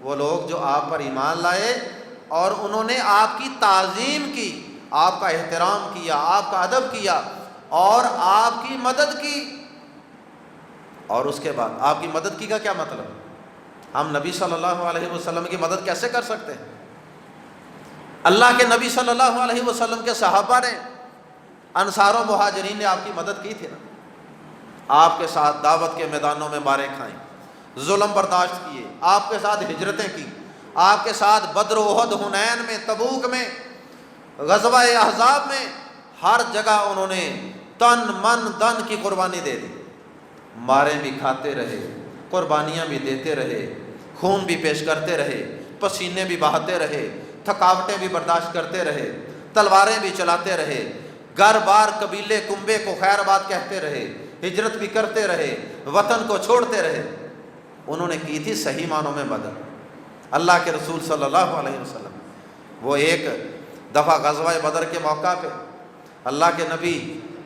وہ لوگ جو آپ پر ایمان لائے اور انہوں نے آپ کی تعظیم کی، آپ کا احترام کیا، آپ کا ادب کیا اور آپ کی مدد کی۔ اور اس کے بعد آپ کی مدد کی کا کیا مطلب؟ ہم نبی صلی اللہ علیہ وسلم کی مدد کیسے کر سکتے ہیں؟ اللہ کے نبی صلی اللہ علیہ وسلم کے صحابہ نے، انصار و مہاجرین نے آپ کی مدد کی تھی نا، آپ کے ساتھ دعوت کے میدانوں میں مارے کھائیں، ظلم برداشت کیے، آپ کے ساتھ ہجرتیں کی، آپ کے ساتھ بدر و احد، حنین میں، تبوک میں، غزوہ احزاب میں، ہر جگہ انہوں نے تن من دن کی قربانی دے دی، مارے بھی کھاتے رہے، قربانیاں بھی دیتے رہے، خون بھی پیش کرتے رہے، پسینے بھی بہاتے رہے، تھکاوٹیں بھی برداشت کرتے رہے، تلواریں بھی چلاتے رہے، گھر بار قبیلے کنبے کو خیر بات کہتے رہے، ہجرت بھی کرتے رہے، وطن کو چھوڑتے رہے۔ انہوں نے کی تھی صحیح معنوں میں مدد۔ اللہ کے رسول صلی اللہ علیہ وسلم، وہ ایک دفعہ غزوہ بدر کے موقع پہ اللہ کے نبی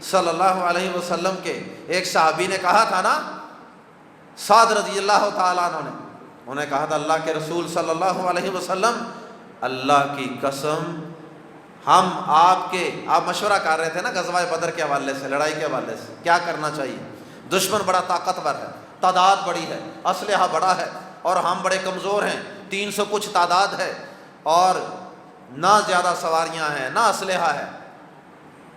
صلی اللہ علیہ وسلم کے ایک صحابی نے کہا تھا نا، سعد رضی اللہ تعالیٰ عنہ نے، انہوں نے کہا تھا اللہ کے رسول صلی اللہ علیہ وسلم، اللہ کی قسم ہم آپ مشورہ کر رہے تھے نا غزوہ بدر کے حوالے سے، لڑائی کے حوالے سے کیا کرنا چاہیے، دشمن بڑا طاقتور ہے، تعداد بڑی ہے، اسلحہ بڑا ہے، اور ہم بڑے کمزور ہیں، 300 کچھ تعداد ہے، اور نہ زیادہ سواریاں ہیں نہ اسلحہ ہے،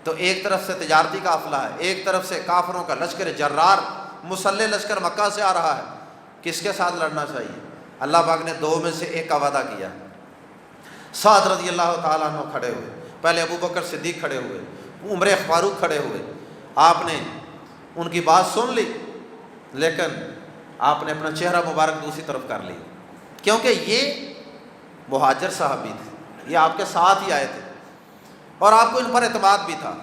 تو ایک طرف سے تجارتی قافلہ ہے، ایک طرف سے کافروں کا لشکر جرار مسلح لشکر مکہ سے آ رہا ہے، کس کے ساتھ لڑنا چاہیے؟ اللہ پاک نے دو میں سے ایک کا وعدہ کیا۔ سعد رضی اللہ تعالیٰ عنہ کھڑے ہوئے، پہلے ابو بکر صدیق کھڑے ہوئے، عمر فاروق کھڑے ہوئے، آپ نے ان کی بات سن لی، لیکن آپ نے اپنا چہرہ مبارک دوسری طرف کر لی، کیونکہ یہ مہاجر صحابی تھے، یہ آپ کے ساتھ ہی آئے تھے، اور آپ کو ان پر اعتماد بھی تھا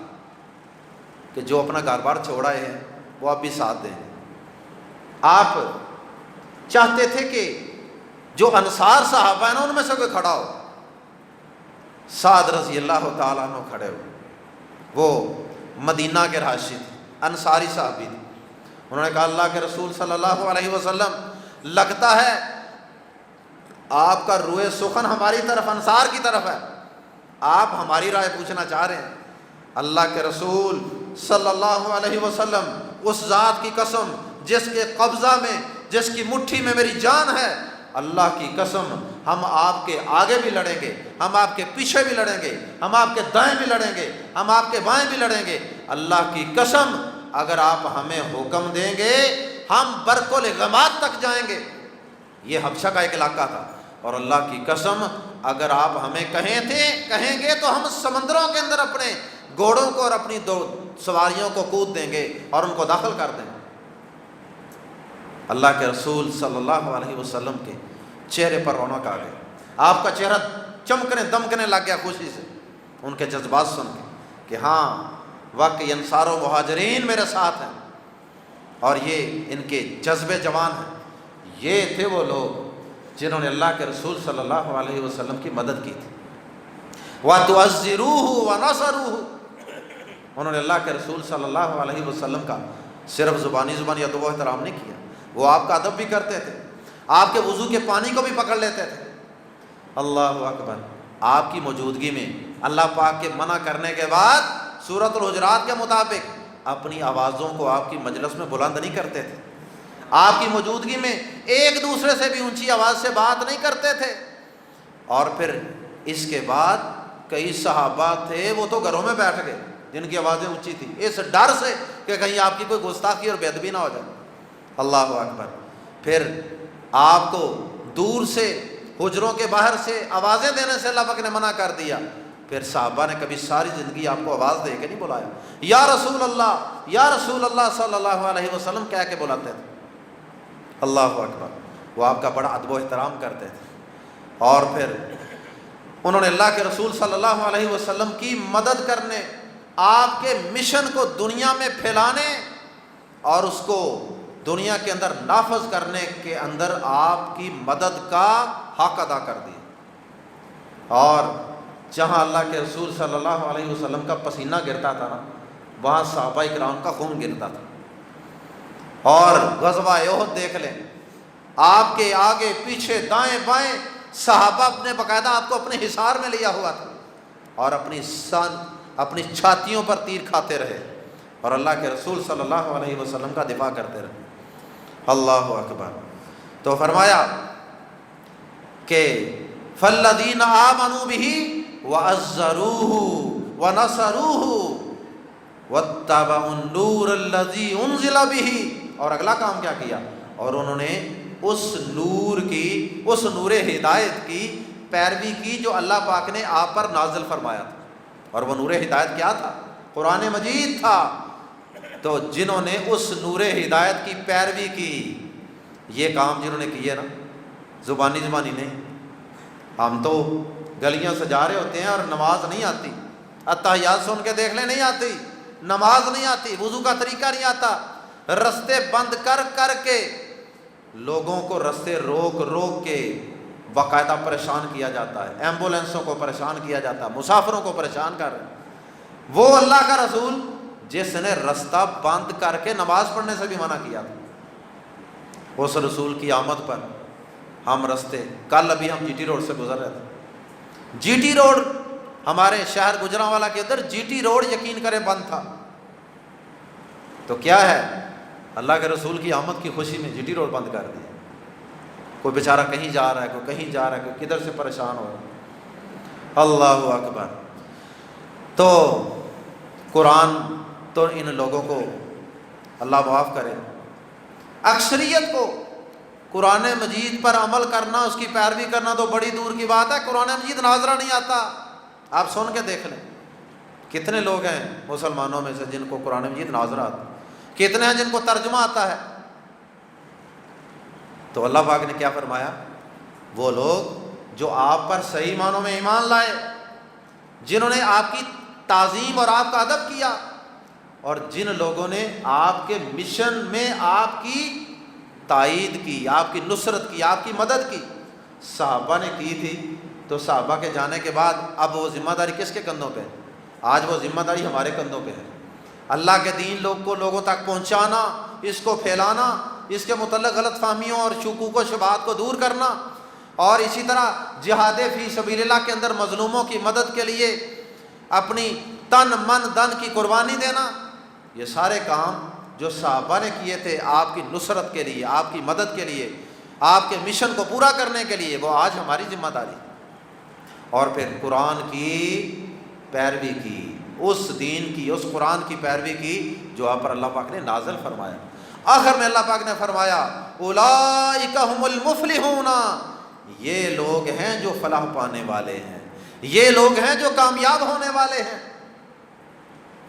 کہ جو اپنا گھر بار چھوڑ آئے ہیں وہ آپ بھی ساتھ دیں۔ آپ چاہتے تھے کہ جو انصار صحابہ ہیں ان میں سے کوئی کھڑا ہو۔ سعد رضی اللہ تعالیٰ عنہ کھڑے ہوئے، وہ مدینہ کے رہائشی تھے، انصاری صحابی تھے۔ انہوں نے کہا اللہ کے رسول صلی اللہ علیہ وسلم، لگتا ہے آپ کا روئے سخن ہماری طرف، انصار کی طرف ہے، آپ ہماری رائے پوچھنا چاہ رہے ہیں۔ اللہ کے رسول صلی اللہ علیہ وسلم، اس ذات کی قسم جس کے قبضہ میں، جس کی مٹھی میں میری جان ہے، اللہ کی قسم ہم آپ کے آگے بھی لڑیں گے، ہم آپ کے پیچھے بھی لڑیں گے، ہم آپ کے دائیں بھی لڑیں گے، ہم آپ کے بائیں بھی لڑیں گے، اللہ کی قسم اگر آپ ہمیں حکم دیں گے ہم برکل-غماد تک جائیں گے۔ یہ حبشہ کا ایک علاقہ تھا، اور اللہ کی قسم اگر آپ ہمیں کہیں گے تو ہم سمندروں کے اندر اپنے گھوڑوں کو اور اپنی دو سواریوں کو کود دیں گے اور ان کو داخل کر دیں گے۔ اللہ کے رسول صلی اللہ علیہ وسلم کے چہرے پر رونق آ گئی، آپ کا چہرہ چمکنے دمکنے لگ گیا خوشی سے، ان کے جذبات سن کے کہ ہاں واقعی انصار و مہاجرین میرے ساتھ ہیں، اور یہ ان کے جذبے جوان ہیں۔ یہ تھے وہ لوگ جنہوں نے اللہ کے رسول صلی اللہ علیہ وسلم کی مدد کی تھی۔ وَتُعَزِّرُوهُ وَنَصَرُوهُ، انہوں نے اللہ کے رسول صلی اللہ علیہ وسلم کا صرف زبانی ادب و احترام نہیں کیا، وہ آپ کا ادب بھی کرتے تھے، آپ کے وضو کے پانی کو بھی پکڑ لیتے تھے۔ اللہ اکبر، آپ کی موجودگی میں اللہ پاک کے منع کرنے کے بعد سورۃ الحجرات کے مطابق اپنی آوازوں کو آپ کی مجلس میں بلند نہیں کرتے تھے، آپ کی موجودگی میں ایک دوسرے سے بھی اونچی آواز سے بات نہیں کرتے تھے۔ اور پھر اس کے بعد کئی صحابہ تھے وہ تو گھروں میں بیٹھ گئے جن کی آوازیں اونچی تھیں، اس ڈر سے کہ کہیں آپ کی کوئی گستاخی اور بے ادبی نہ ہو جائے۔ اللہ اکبر، پھر آپ کو دور سے حجروں کے باہر سے آوازیں دینے سے اللہ پاک نے منع کر دیا۔ پھر صحابہ نے کبھی ساری زندگی آپ کو آواز دے کے نہیں بلایا، یا رسول اللہ یا رسول اللہ صلی اللہ علیہ وسلم کہہ کے بلاتے تھے۔ اللہ اکبر، وہ آپ کا بڑا ادب و احترام کرتے تھے۔ اور پھر انہوں نے اللہ کے رسول صلی اللہ علیہ وسلم کی مدد کرنے، آپ کے مشن کو دنیا میں پھیلانے اور اس کو دنیا کے اندر نافذ کرنے کے اندر آپ کی مدد کا حق ادا کر دیا۔ اور جہاں اللہ کے رسول صلی اللہ علیہ وسلم کا پسینہ گرتا تھا نا، وہاں صحابہ اکرام کا خون گرتا تھا۔ اور غزوہ احد دیکھ لیں، آپ کے آگے پیچھے دائیں بائیں صحابہ نے باقاعدہ آپ کو اپنے حصار میں لیا ہوا تھا اور اپنی چھاتیوں پر تیر کھاتے رہے اور اللہ کے رسول صلی اللہ علیہ وسلم کا دفاع کرتے رہے۔ اللہ اکبر، تو فرمایا کہ فالذین آمنوا بہ وعزروہ ونصروہ واتبعوا النور الذی انزل بہ، اور اگلا کام کیا کیا؟ اور انہوں نے اس نور ہدایت کی پیروی کی جو اللہ پاک نے آپ پر نازل فرمایا تھا۔ اور وہ نور ہدایت کیا تھا؟ قرآن مجید تھا۔ تو جنہوں نے اس نور ہدایت کی پیروی کی، یہ کام جنہوں نے کیے نا، زبانی نہیں، ہم تو گلیاں سجا رہے ہوتے ہیں اور نماز نہیں آتی، اتحیات سن کے دیکھ لیں نہیں آتی، نماز نہیں آتی، وضو کا طریقہ نہیں آتا، رستے بند کر کر کے لوگوں کو رستے روک کے باقاعدہ پریشان کیا جاتا ہے، ایمبولینسوں کو پریشان کیا جاتا ہے، مسافروں کو پریشان کر رہے ہیں۔ وہ اللہ کا رسول جس نے رستہ بند کر کے نماز پڑھنے سے بھی منع کیا تھا، اس رسول کی آمد پر ہم کل ابھی ہم جی ٹی روڈ سے گزر رہے تھے، جی ٹی روڈ ہمارے شہر گجرانوالہ کے اندر جی ٹی روڈ یقین کریں بند تھا۔ تو کیا ہے، اللہ کے رسول کی آمد کی خوشی میں جی ٹی روڈ بند کر دیا۔ کوئی بیچارہ کہیں جا رہا ہے، کوئی کہیں جا رہا ہے، کوئی کدھر سے پریشان ہو رہا ہے۔ اللہ اکبر، تو قرآن تو ان لوگوں کو اللہ معاف کرے، اکثریت کو قرآن مجید پر عمل کرنا، اس کی پیروی کرنا تو بڑی دور کی بات ہے۔ قرآن مجید ناظرہ نہیں آتا، آپ سن کے دیکھ لیں کتنے لوگ ہیں مسلمانوں میں سے جن کو قرآن مجید ناظرہ آتا، کتنے ہیں جن کو ترجمہ آتا ہے۔ تو اللہ پاک نے کیا فرمایا؟ وہ لوگ جو آپ پر صحیح معنوں میں ایمان لائے، جنہوں نے آپ کی تعظیم اور آپ کا ادب کیا، اور جن لوگوں نے آپ کے مشن میں آپ کی تائید کی، آپ کی نصرت کی، آپ کی مدد کی۔ صحابہ نے کی تھی تو صحابہ کے جانے کے بعد اب وہ ذمہ داری کس کے کندھوں پہ ہے؟ آج وہ ذمہ داری ہمارے کندھوں پہ ہے۔ اللہ کے دین لوگوں تک پہنچانا، اس کو پھیلانا، اس کے متعلق غلط فہمیوں اور شکوک و شبہات کو دور کرنا، اور اسی طرح جہاد فی سبیل اللہ کے اندر مظلوموں کی مدد کے لیے اپنی تن من دن کی قربانی دینا، یہ سارے کام جو صحابہ نے کیے تھے آپ کی نصرت کے لیے، آپ کی مدد کے لیے، آپ کے مشن کو پورا کرنے کے لیے، وہ آج ہماری ذمہ داری۔ اور پھر قرآن کی پیروی کی، اس دین کی، اس قرآن کی پیروی کی جو آپ پر اللہ پاک نے نازل فرمایا۔ آخر میں اللہ پاک نے فرمایا اولئک ھم المفلحون، یہ لوگ ہیں جو فلاح پانے والے ہیں، یہ لوگ ہیں جو کامیاب ہونے والے ہیں۔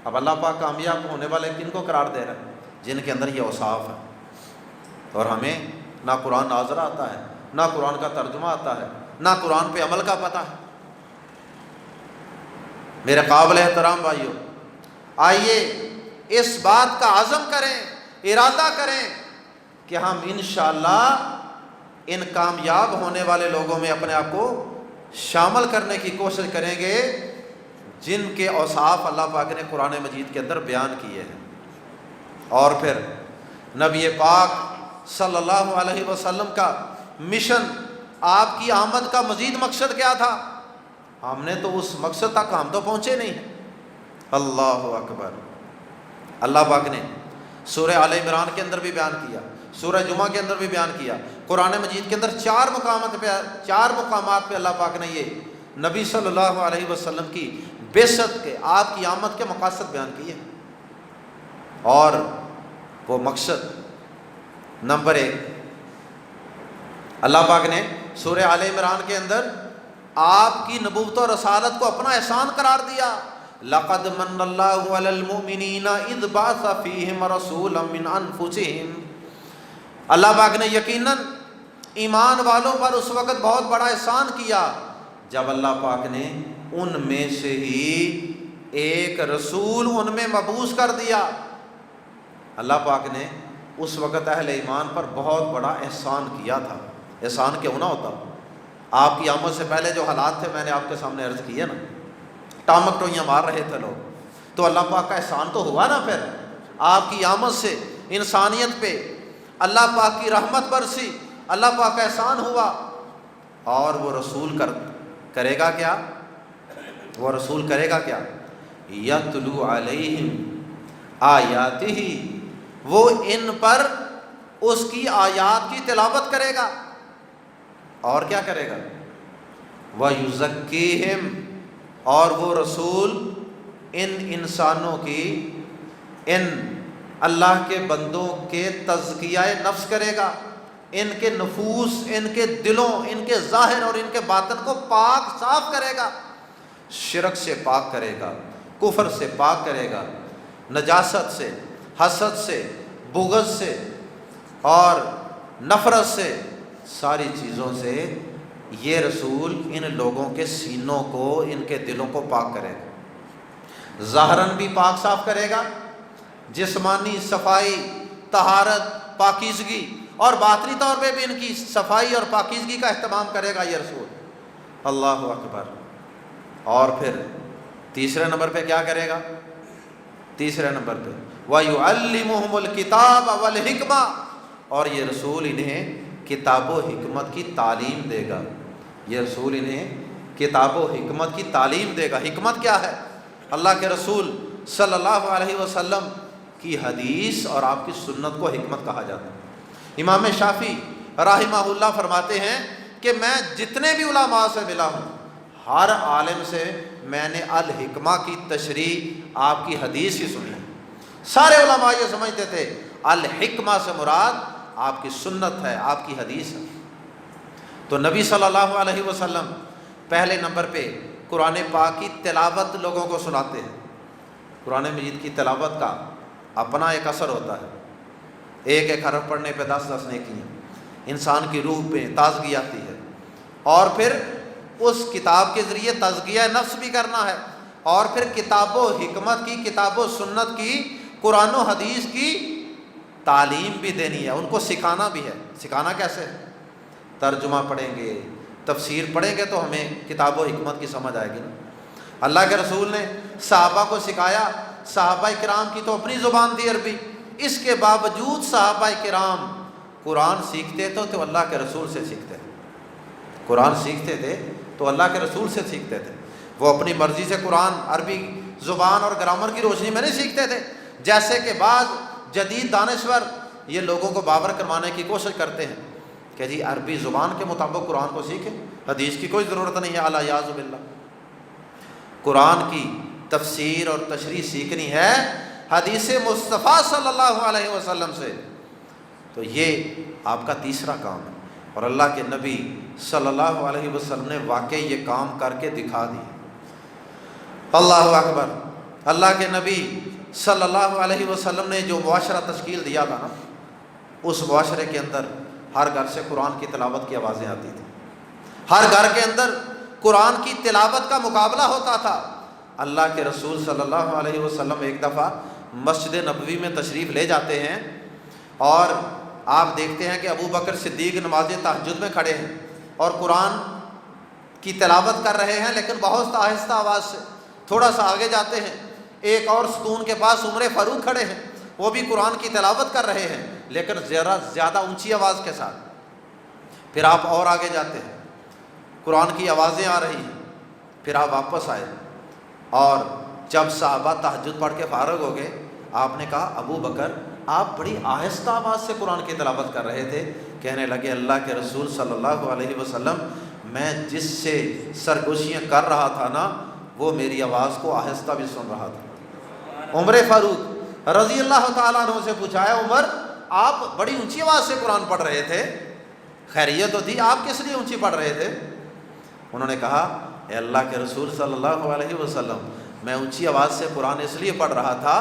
اب اللہ پاک کامیاب ہونے والے کن کو قرار دے رہا ہے؟ جن کے اندر یہ اوصاف ہے۔ اور ہمیں نہ قرآن ناظرہ آتا ہے، نہ قرآن کا ترجمہ آتا ہے، نہ قرآن پہ عمل کا پتہ ہے۔ میرے قابل احترام بھائیوں، آئیے اس بات کا عزم کریں، ارادہ کریں کہ ہم انشاءاللہ ان کامیاب ہونے والے لوگوں میں اپنے آپ کو شامل کرنے کی کوشش کریں گے جن کے اوصاف اللہ پاک نے قرآن مجید کے اندر بیان کیے ہیں۔ اور پھر نبی پاک صلی اللہ علیہ وسلم کا مشن، آپ کی آمد کا مزید مقصد کیا تھا؟ ہم نے تو اس مقصد تک ہم تو پہنچے نہیں۔ اللہ اکبر۔ اللہ پاک نے سورہ آل عمران کے اندر بھی بیان کیا، سورہ جمعہ کے اندر بھی بیان کیا، قرآن مجید کے اندر چار مقامات پہ اللہ پاک نے یہ نبی صلی اللہ علیہ وسلم کی بعثت کے، آپ کی آمد کے مقاصد بیان کیے۔ اور وہ مقصد نمبر 1، اللہ پاک نے سورہ آل عمران کے اندر آپ کی نبوت و رسالت کو اپنا احسان قرار دیا۔ لَقَدْ مَنَّ اللَّهُ عَلَى الْمُؤْمِنِينَ إِذْ بَعَثَ فِيهِمْ رَسُولًا مِّنْ أَنفُسِهِمْ، اللہ پاک نے یقیناً ایمان والوں پر اس وقت بہت بڑا احسان کیا جب اللہ پاک نے ان میں سے ہی ایک رسول ان میں مبعوث کر دیا۔ اللہ پاک نے اس وقت اہل ایمان پر بہت بڑا احسان کیا تھا۔ احسان کیوں نہ ہوتا؟ آپ کی آمد سے پہلے جو حالات تھے میں نے آپ کے سامنے عرض کیے نا، ٹامک ٹوئیاں مار رہے تھے لوگ، تو اللہ پاک کا احسان تو ہوا نا۔ پھر آپ کی آمد سے انسانیت پہ اللہ پاک کی رحمت برسی، اللہ پاک کا احسان ہوا۔ اور وہ رسول کرے گا کیا؟ وہ رسول کرے گا کیا؟ یتلو علیہم آیاتہ، وہ ان پر اس کی آیات کی تلاوت کرے گا۔ اور کیا کرے گا؟ وَيُزَكِّيهِمْ، اور وہ رسول ان انسانوں کی، ان اللہ کے بندوں کے تزکیہ نفس کرے گا، ان کے نفوس، ان کے دلوں، ان کے ظاہر اور ان کے باطن کو پاک صاف کرے گا، شرک سے پاک کرے گا، کفر سے پاک کرے گا، نجاست سے، حسد سے، بغض سے اور نفرت سے، ساری چیزوں سے یہ رسول ان لوگوں کے سینوں کو، ان کے دلوں کو پاک کرے گا۔ ظاہراً بھی پاک صاف کرے گا، جسمانی صفائی، طہارت، پاکیزگی، اور باطنی طور پہ بھی ان کی صفائی اور پاکیزگی کا اہتمام کرے گا یہ رسول۔ اللہ اکبر۔ اور پھر تیسرے نمبر پہ کیا کرے گا؟ تیسرے نمبر پہ وَيُعَلِّمُهُمُ الْكِتَابَ وَالْحِكْمَةَ، اور یہ رسول انہیں کتاب و حکمت کی تعلیم دے گا۔ یہ رسول انہیں کتاب و حکمت کی تعلیم دے گا۔ حکمت کیا ہے؟ اللہ کے رسول صلی اللہ علیہ وسلم کی حدیث اور آپ کی سنت کو حکمت کہا جاتا ہے۔ امام شافعی رحمہ اللہ فرماتے ہیں کہ میں جتنے بھی علماء سے ملا ہوں، ہر عالم سے میں نے الحکمہ کی تشریح آپ کی حدیث ہی سنی ہے۔ سارے علماء یہ سمجھتے تھے الحکمہ سے مراد آپ کی سنت ہے، آپ کی حدیث ہے۔ تو نبی صلی اللہ علیہ وسلم پہلے نمبر پہ قرآن پاک کی تلاوت لوگوں کو سناتے ہیں۔ قرآن مجید کی تلاوت کا اپنا ایک اثر ہوتا ہے، ایک ایک حرف پڑھنے پہ 10 نیکیاں، انسان کی روح پہ تازگی آتی ہے، اور پھر اس کتاب کے ذریعے تزکیہ نفس بھی کرنا ہے، اور پھر کتاب و حکمت کی، کتاب و سنت کی، قرآن و حدیث کی تعلیم بھی دینی ہے، ان کو سکھانا بھی ہے۔ سکھانا کیسے؟ ترجمہ پڑھیں گے، تفسیر پڑھیں گے تو ہمیں کتاب و حکمت کی سمجھ آئے گی نا۔ اللہ کے رسول نے صحابہ کو سکھایا، صحابہ کرام کی تو اپنی زبان تھی عربی، اس کے باوجود صحابہ کرام قرآن سیکھتے تھے تو اللہ کے رسول سے سیکھتے تھے۔ قرآن سیکھتے تھے تو اللہ کے رسول سے سیکھتے تھے۔ وہ اپنی مرضی سے قرآن عربی زبان اور گرامر کی روشنی میں نہیں سیکھتے تھے، جیسے کہ بعض جدید دانشور یہ لوگوں کو باور کروانے کی کوشش کرتے ہیں کہ جی عربی زبان کے مطابق قرآن کو سیکھیں، حدیث کی کوئی ضرورت نہیں ہے، اعلیٰ یاذ باللہ۔ قرآن کی تفسیر اور تشریح سیکھنی ہے حدیث مصطفیٰ صلی اللہ علیہ وسلم سے، تو یہ آپ کا تیسرا کام ہے۔ اور اللہ کے نبی صلی اللہ علیہ وسلم نے واقعی یہ کام کر کے دکھا دی۔ اللہ اکبر۔ اللہ کے نبی صلی اللہ علیہ وسلم نے جو معاشرہ تشکیل دیا تھا نا، اس معاشرے کے اندر ہر گھر سے قرآن کی تلاوت کی آوازیں آتی تھیں، ہر گھر کے اندر قرآن کی تلاوت کا مقابلہ ہوتا تھا۔ اللہ کے رسول صلی اللہ علیہ وسلم ایک دفعہ مسجد نبوی میں تشریف لے جاتے ہیں، اور آپ دیکھتے ہیں کہ ابو بکر صدیق نماز تہجد میں کھڑے ہیں اور قرآن کی تلاوت کر رہے ہیں، لیکن بہت آہستہ آواز سے، تھوڑا سا آگے جاتے ہیں، ایک اور ستون کے پاس عمر فاروق کھڑے ہیں، وہ بھی قرآن کی تلاوت کر رہے ہیں لیکن زیادہ اونچی آواز کے ساتھ۔ پھر آپ اور آگے جاتے ہیں، قرآن کی آوازیں آ رہی ہیں، پھر آپ واپس آئے اور جب صحابہ تہجد پڑھ کے فارغ ہو گئے، آپ نے کہا ابو بکر آپ بڑی آہستہ آواز سے قرآن کی تلاوت کر رہے تھے۔ کہنے لگے اللہ کے رسول صلی اللہ علیہ وسلم، میں جس سے سرگوشیاں کر رہا تھا نا، وہ میری آواز کو آہستہ بھی سن رہا تھا۔ عمر فاروق رضی اللہ تعالیٰ عنہ سے پوچھا ہے، عمر آپ بڑی اونچی آواز سے قرآن پڑھ رہے تھے، خیریت تو تھی، آپ کس لیے اونچی پڑھ رہے تھے؟ انہوں نے کہا اے اللہ کے رسول صلی اللہ علیہ وسلم، میں اونچی آواز سے قرآن اس لیے پڑھ رہا تھا،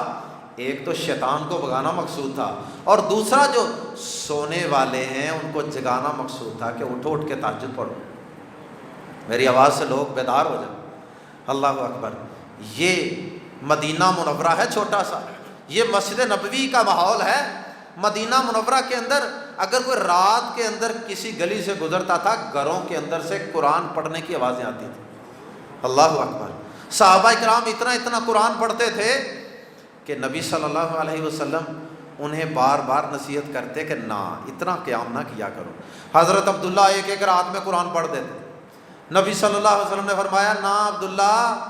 ایک تو شیطان کو بھگانا مقصود تھا، اور دوسرا جو سونے والے ہیں ان کو جگانا مقصود تھا کہ اٹھو، اٹھ کے تہجد پڑھو، میری آواز سے لوگ بیدار ہو جائیں۔ اللہ اکبر۔ یہ مدینہ منورہ ہے چھوٹا سا، یہ مسجد نبوی کا ماحول ہے۔ مدینہ منورہ کے اندر اگر کوئی رات کے اندر کسی گلی سے گزرتا تھا، گھروں کے اندر سے قرآن پڑھنے کی آوازیں آتی تھیں۔ اللہ اکبر۔ صحابہ کرام اتنا قرآن پڑھتے تھے کہ نبی صلی اللہ علیہ وسلم انہیں بار بار نصیحت کرتے کہ نہ اتنا قیام نہ کیا کرو۔ حضرت عبداللہ ایک رات میں قرآن پڑھ دیتے۔ نبی صلی اللہ علیہ وسلم نے فرمایا نہ عبداللہ،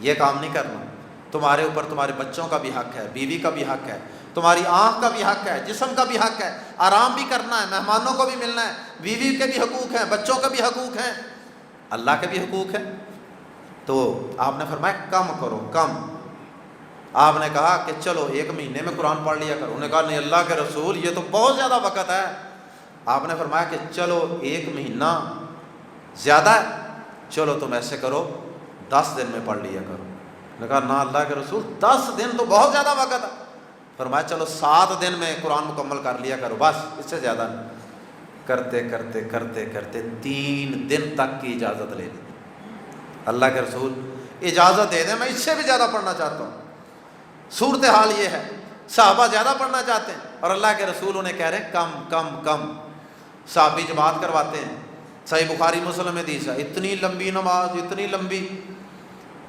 یہ کام نہیں کرنا، تمہارے اوپر تمہارے بچوں کا بھی حق ہے، بیوی کا بھی حق ہے، تمہاری آنکھ کا بھی حق ہے، جسم کا بھی حق ہے، آرام بھی کرنا ہے، مہمانوں کو بھی ملنا ہے، بیوی کے بھی حقوق ہیں، بچوں کے بھی حقوق ہیں، اللہ کے بھی حقوق ہیں۔ تو آپ نے فرمایا کم کرو، کم۔ آپ نے کہا کہ چلو 1 مہینے میں قرآن پڑھ لیا کرو۔ انہوں نے کہا نہیں اللہ کے رسول، یہ تو بہت زیادہ وقت ہے۔ آپ نے فرمایا کہ چلو 1 مہینہ زیادہ ہے، چلو تم ایسے کرو 10 دن میں پڑھ لیا کرو۔ انہوں نے کہا نہ اللہ کے رسول، 10 دن تو بہت زیادہ وقت ہے۔ فرمایا چلو 7 دن میں قرآن مکمل کر لیا کرو، بس اس سے زیادہ نہیں۔ کرتے کرتے کرتے کرتے 3 دن تک کی اجازت لے لی۔ اللہ کے رسول اجازت دے دیں، میں اس سے بھی زیادہ پڑھنا چاہتا ہوں۔ صورتحال یہ ہے، صحابہ زیادہ پڑھنا چاہتے ہیں اور اللہ کے رسول انہیں کہہ رہے ہیں کم کم کم۔ صحابی جماعت کرواتے ہیں۔ صحیح بخاری مسلم حدیث ہے، اتنی لمبی نماز، اتنی لمبی،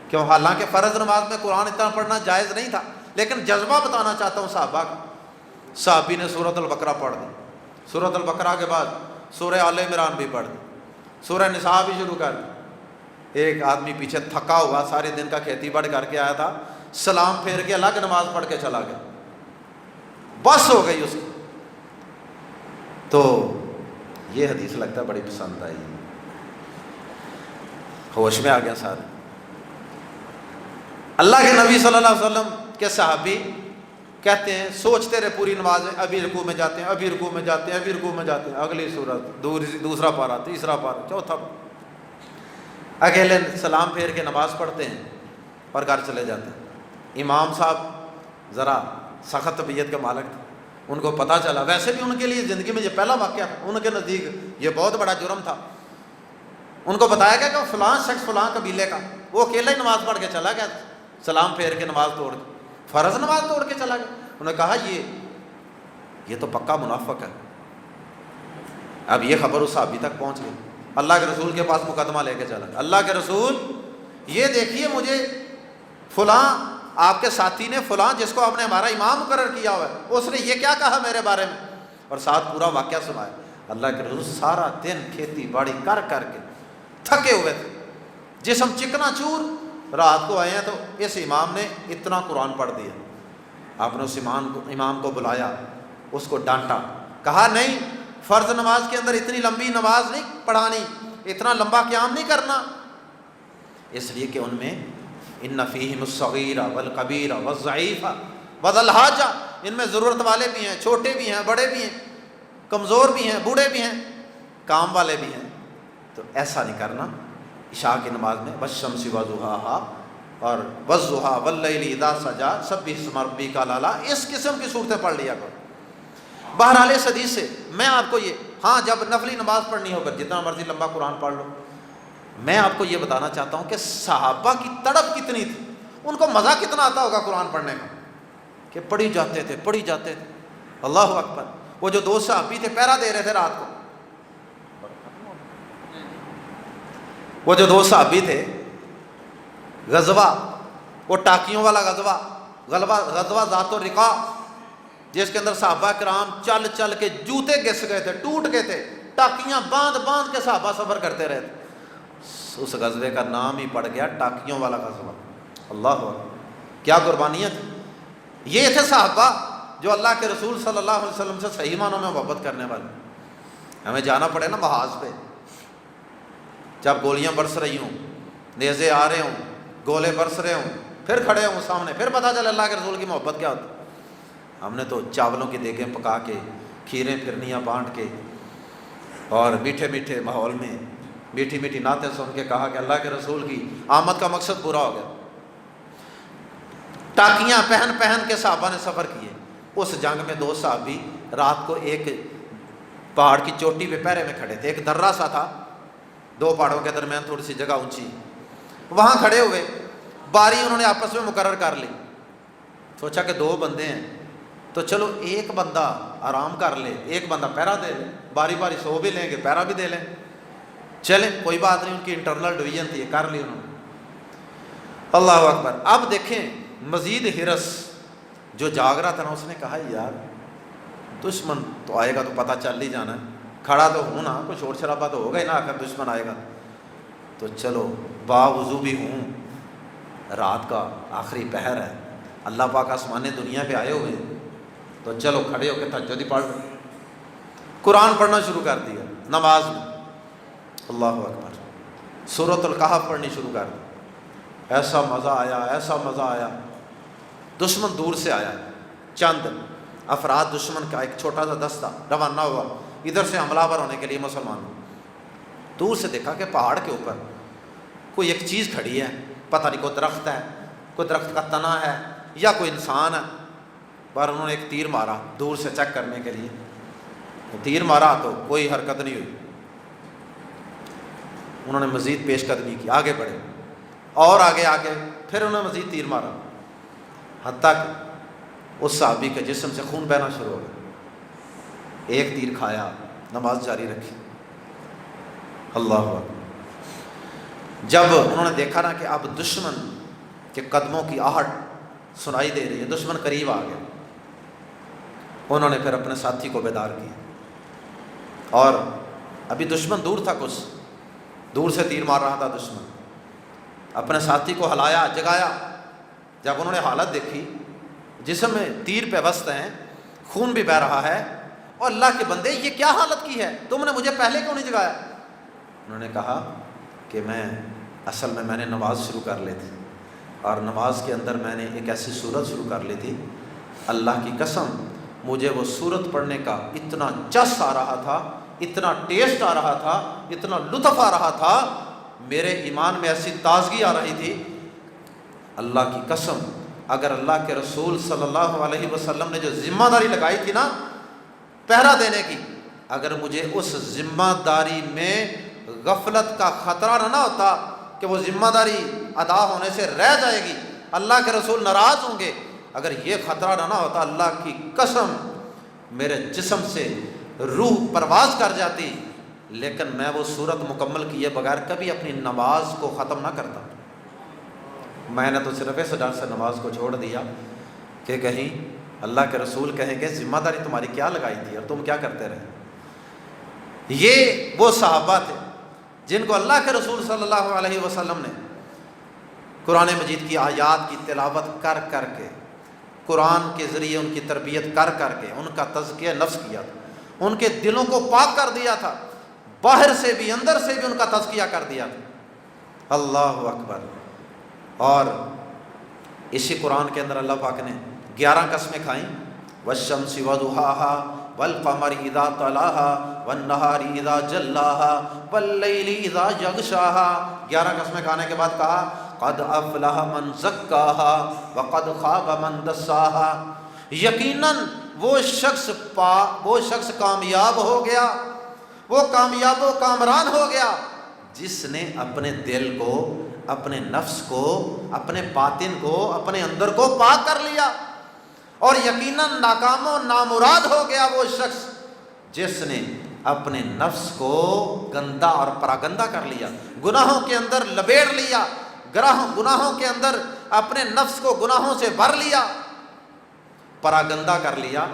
کیوں؟ حالانکہ فرض نماز میں قرآن اتنا پڑھنا جائز نہیں تھا، لیکن جذبہ بتانا چاہتا ہوں صحابہ کا۔ صحابی نے سورۃ البقرہ پڑھ دی، سورۃ البقرہ کے بعد سورہ آل عمران بھی پڑھ دی، سورہ نساء بھی شروع کر دی۔ ایک آدمی پیچھے تھکا ہوا سارے دن کا کھیتی باڑی کر کے آیا تھا، سلام پھیر کے الگ نماز پڑھ کے چلا گیا، بس ہو گئی اس کی۔ تو یہ حدیث لگتا ہے بڑی پسند آئی، ہوش میں آ گیا سارے۔ اللہ کے نبی صلی اللہ علیہ وسلم کے صحابی کہتے ہیں سوچتے رہے پوری نماز میں، ابھی رکوع میں جاتے ہیں، ابھی رکوع میں جاتے ہیں، ابھی رکوع میں جاتے ہیں، اگلی سورت، دوسرا پارہ، تیسرا پارہ، چوتھا پارہ، اکیلے سلام پھیر کے نماز پڑھتے ہیں اور گھر چلے جاتے ہیں۔ امام صاحب ذرا سخت طبیعت کے مالک تھے، ان کو پتہ چلا، ویسے بھی ان کے لیے زندگی میں یہ پہلا واقعہ تھا، ان کے نزدیک یہ بہت بڑا جرم تھا۔ ان کو بتایا گیا کہ فلاں شخص فلاں قبیلے کا، وہ اکیلا ہی نماز پڑھ کے چلا گیا، سلام پھیر کے نماز توڑ کے، فرض نماز توڑ کے چلا گیا۔ انہوں نے کہا یہ تو پکا منافق ہے۔ اب یہ خبر اس صحابی تک پہنچ گئی، اللہ کے رسول کے پاس مقدمہ لے کے چلا، اللہ کے رسول یہ دیکھیے مجھے فلاں آپ کے ساتھی نے، فلاں جس کو آپ نے ہمارا امام مقرر کیا ہوا ہے، اس نے یہ کیا کہا میرے بارے میں، اور ساتھ پورا واقعہ سنایا۔ اللہ کے رسول سارا دن کھیتی باڑی کر کر کے تھکے ہوئے تھے، جسم چکنا چور، رات کو آئے ہیں تو اس امام نے اتنا قرآن پڑھ دیا۔ آپ نے اس امام کو بلایا، اس کو ڈانٹا، کہا نہیں، فرض نماز کے اندر اتنی لمبی نماز نہیں پڑھانی، اتنا لمبا قیام نہیں کرنا، اس لیے کہ ان میں ان فیہم الصغیر والکبیر والضعیف وذا الحاجہ، ان میں ضرورت والے بھی ہیں، چھوٹے بھی ہیں، بڑے بھی ہیں، کمزور بھی ہیں، بوڑھے بھی ہیں، کام والے بھی ہیں، تو ایسا نہیں کرنا۔ عشاء کی نماز میں والشمس وضحاہا اور والضحیٰ واللیل اذا سجی سبح اسم ربک الاعلی، اس قسم کی صورتیں پڑھ لیا کرو۔ بہرحال اس حدیث سے میں آپ کو ہاں جب نفلی نماز پڑھنی ہوگا جتنا مرضی لمبا قرآن پڑھ لو، میں آپ کو یہ بتانا چاہتا ہوں کہ صحابہ کی تڑپ کتنی تھی، ان کو مزہ کتنا آتا ہوگا قرآن پڑھنے کا، کہ پڑھی جاتے تھے پڑھی جاتے تھے۔ اللہ اکبر. وہ جو 2 صحابی تھے پہرا دے رہے تھے رات کو, وہ جو 2 صحابی تھے, غزوہ وہ ٹاکیوں والا غزوہ ذات الرقاع, جس کے اندر صحابہ کرام چل چل کے جوتے گھس گئے تھے, ٹوٹ گئے تھے, ٹاکیاں باندھ کے صحابہ سفر کرتے رہے تھے. اس غزوے کا نام ہی پڑ گیا ٹاکیوں والا غزوہ. اللہ اکبر, کیا قربانیاں تھیں. یہ تھے صحابہ جو اللہ کے رسول صلی اللہ علیہ وسلم سے صحیح معنوں میں محبت کرنے والے. ہمیں جانا پڑے نا محاذ پہ, جب گولیاں برس رہی ہوں, نیزے آ رہے ہوں, گولے برس رہے ہوں, پھر کھڑے ہوں سامنے, پھر پتہ چلے اللہ کے رسول کی محبت کیا ہوتی. ہم نے تو چاولوں کی دیگیں پکا کے, کھیریں پھرنیاں بانٹ کے, اور میٹھے میٹھے ماحول میں میٹھی میٹھی نعتیں سن کے کہا کہ اللہ کے رسول کی آمد کا مقصد پورا ہو گیا. ٹاکیاں پہن کے صحابہ نے سفر کیے. اس جنگ میں 2 صحابی رات کو ایک پہاڑ کی چوٹی پہ پہرے میں کھڑے تھے. ایک درہ سا تھا, 2 پہاڑوں کے درمیان تھوڑی سی جگہ اونچی, وہاں کھڑے ہوئے. باری انہوں نے آپس میں مقرر کر لی. سوچا کہ 2 بندے ہیں تو چلو ایک بندہ آرام کر لے, ایک بندہ پہرا دے لے, باری باری سو بھی لیں گے, پہرا بھی دے لیں. چلیں کوئی بات نہیں, ان کی انٹرنل ڈویژن تھی, کر لی انہوں نے. اللہ اکبر. اب دیکھیں مزید ہرس, جو جاگ رہا تھا نا اس نے کہا یار دشمن تو آئے گا تو پتہ چل ہی جانا ہے, کھڑا تو ہوں نا, کوئی شور شرابہ تو ہوگا ہی نا, اگر دشمن آئے گا تو چلو باوضو بھی ہوں, رات کا آخری پہر ہے, اللہ پاک آسمان دنیا پہ آئے ہوئے, تو چلو کھڑے ہو کے تہجد ہی پڑھ. قرآن پڑھنا شروع کر دیا نماز میں. اللہ اکبر. سورۃ الکہف پڑھنی شروع کر دی. ایسا مزہ آیا, ایسا مزہ آیا. دشمن دور سے آیا, چند افراد دشمن کا ایک چھوٹا سا دستہ روانہ ہوا ادھر سے حملہ آور ہونے کے لیے مسلمانوں. دور سے دیکھا کہ پہاڑ کے اوپر کوئی ایک چیز کھڑی ہے, پتہ نہیں کوئی درخت ہے, کوئی درخت کا تنا ہے یا کوئی انسان ہے. پر انہوں نے ایک تیر مارا دور سے چیک کرنے کے لیے. تیر مارا تو کوئی حرکت نہیں ہوئی. انہوں نے مزید پیش قدمی کی, آگے بڑھے اور آگے, پھر انہوں نے مزید تیر مارا, حتیٰ کہ اس صحابی کے جسم سے خون بہنا شروع ہو گیا. ایک تیر کھایا, نماز جاری رکھی. اللہ اکبر. جب انہوں نے دیکھا نا کہ اب دشمن کے قدموں کی آہٹ سنائی دے رہی ہے, دشمن قریب آ گیا, انہوں نے پھر اپنے ساتھی کو بیدار کیا. اور ابھی دشمن دور تھا, کچھ دور سے تیر مار رہا تھا دشمن. اپنے ساتھی کو ہلایا, جگایا. جب انہوں نے حالت دیکھی, جسم میں تیر پیوست ہیں, خون بھی بہہ رہا ہے, اور اللہ کے بندے یہ کیا حالت کی ہے, تم نے مجھے پہلے کیوں نہیں جگایا؟ انہوں نے کہا کہ اصل میں نے نماز شروع کر لی تھی, اور نماز کے اندر میں نے ایک ایسی صورت شروع کر لی تھی, اللہ کی قسم مجھے وہ صورت پڑھنے کا اتنا چس آ رہا تھا, اتنا ٹیسٹ آ رہا تھا, اتنا لطف آ رہا تھا, میرے ایمان میں ایسی تازگی آ رہی تھی, اللہ کی قسم اگر اللہ کے رسول صلی اللہ علیہ وسلم نے جو ذمہ داری لگائی تھی نا پہرا دینے کی, اگر مجھے اس ذمہ داری میں غفلت کا خطرہ نہ ہوتا کہ وہ ذمہ داری ادا ہونے سے رہ جائے گی, اللہ کے رسول ناراض ہوں گے, اگر یہ خطرہ نہ ہوتا, اللہ کی قسم میرے جسم سے روح پرواز کر جاتی, لیکن میں وہ صورت مکمل کیے بغیر کبھی اپنی نماز کو ختم نہ کرتا. میں نے تو صرف اس ڈر سے نماز کو چھوڑ دیا کہ کہیں اللہ کے رسول کہیں کہ ذمہ داری تمہاری کیا لگائی تھی اور تم کیا کرتے رہے. یہ وہ صحابہ تھے جن کو اللہ کے رسول صلی اللہ علیہ وسلم نے قرآن مجید کی آیات کی تلاوت کر کر کے, قرآن کے ذریعے ان کی تربیت کر کر کے ان کا تزکیہ نفس کیا تھا, ان کے دلوں کو پاک کر دیا تھا, باہر سے بھی اندر سے بھی ان کا تزکیہ کر دیا تھا. اللہ اکبر. اور اسی قرآن کے اندر اللہ پاک نے 11 قسمیں کھائیں, والشمس وضحاها والقمر اذا طلاها والنهار اذا جلاها واللیل اذا یغشاها. 11 قسمیں کھانے کے بعد کہا قد افلح من زکاها وقد خاب من دساها. یقیناً وہ شخص کامیاب ہو گیا, وہ کامیاب و کامران ہو گیا جس نے اپنے دل کو, اپنے نفس کو, اپنے باطن کو, اپنے اندر کو پاک کر لیا. اور یقیناً ناکام و نامراد ہو گیا وہ شخص جس نے اپنے نفس کو گندا اور پراگندہ کر لیا، گناہوں کے اندر لبیڑ لیا، گناہوں کے اندر اپنے نفس کو گناہوں سے بھر لیا، پراگندہ کر لیا،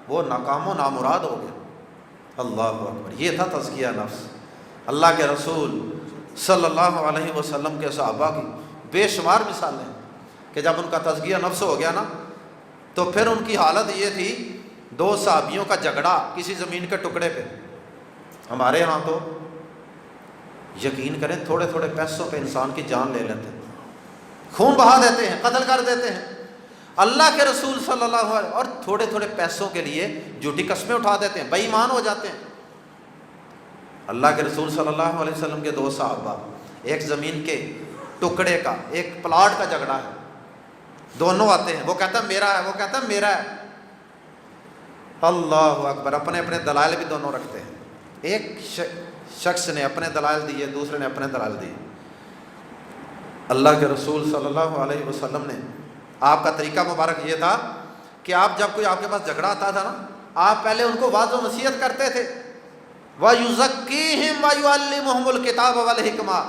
وہ ناکام و نامراد ہو گیا۔ اللہ اکبر، یہ تھا تزکیہ نفس۔ اللہ کے رسول صلی اللہ علیہ وسلم کے صحابہ کی بے شمار مثالیں کہ جب ان کا تزکیہ نفس ہو گیا نا تو پھر ان کی حالت یہ تھی، دو صحابیوں کا جھگڑا کسی زمین کے ٹکڑے پہ۔ ہمارے ہاں تو یقین کریں تھوڑے تھوڑے پیسوں پہ انسان کی جان لے لیتے ہیں، خون بہا دیتے ہیں، قتل کر دیتے ہیں۔ اللہ کے رسول صلی اللہ علیہ وسلم اور تھوڑے تھوڑے پیسوں کے لیے جھوٹی قسمیں اٹھا دیتے ہیں، بے ایمان ہو جاتے ہیں۔ اللہ کے رسول صلی اللہ علیہ وسلم کے دو صحابہ، ایک زمین کے ٹکڑے کا، ایک پلاٹ کا جھگڑا ہے، دونوں آتے ہیں، وہ کہتا ہے میرا ہے، وہ کہتا ہے میرا ہے۔ اللہ اکبر، اپنے اپنے دلائل بھی دونوں رکھتے ہیں، ایک شخص نے اپنے دلائل دیے، دوسرے نے اپنے دلائل دیے۔ اللہ کے رسول صلی اللہ علیہ وسلم نے، آپ کا طریقہ مبارک یہ تھا کہ آپ جب کوئی آپ کے پاس جھگڑا آتا تھا نا، آپ پہلے ان کو واضح و نصیحت کرتے تھے، وَيُزَكِّيهِمْ وَيُعَلِّمُهُمُ الْكِتَابَ وَالْحِكْمَةَ،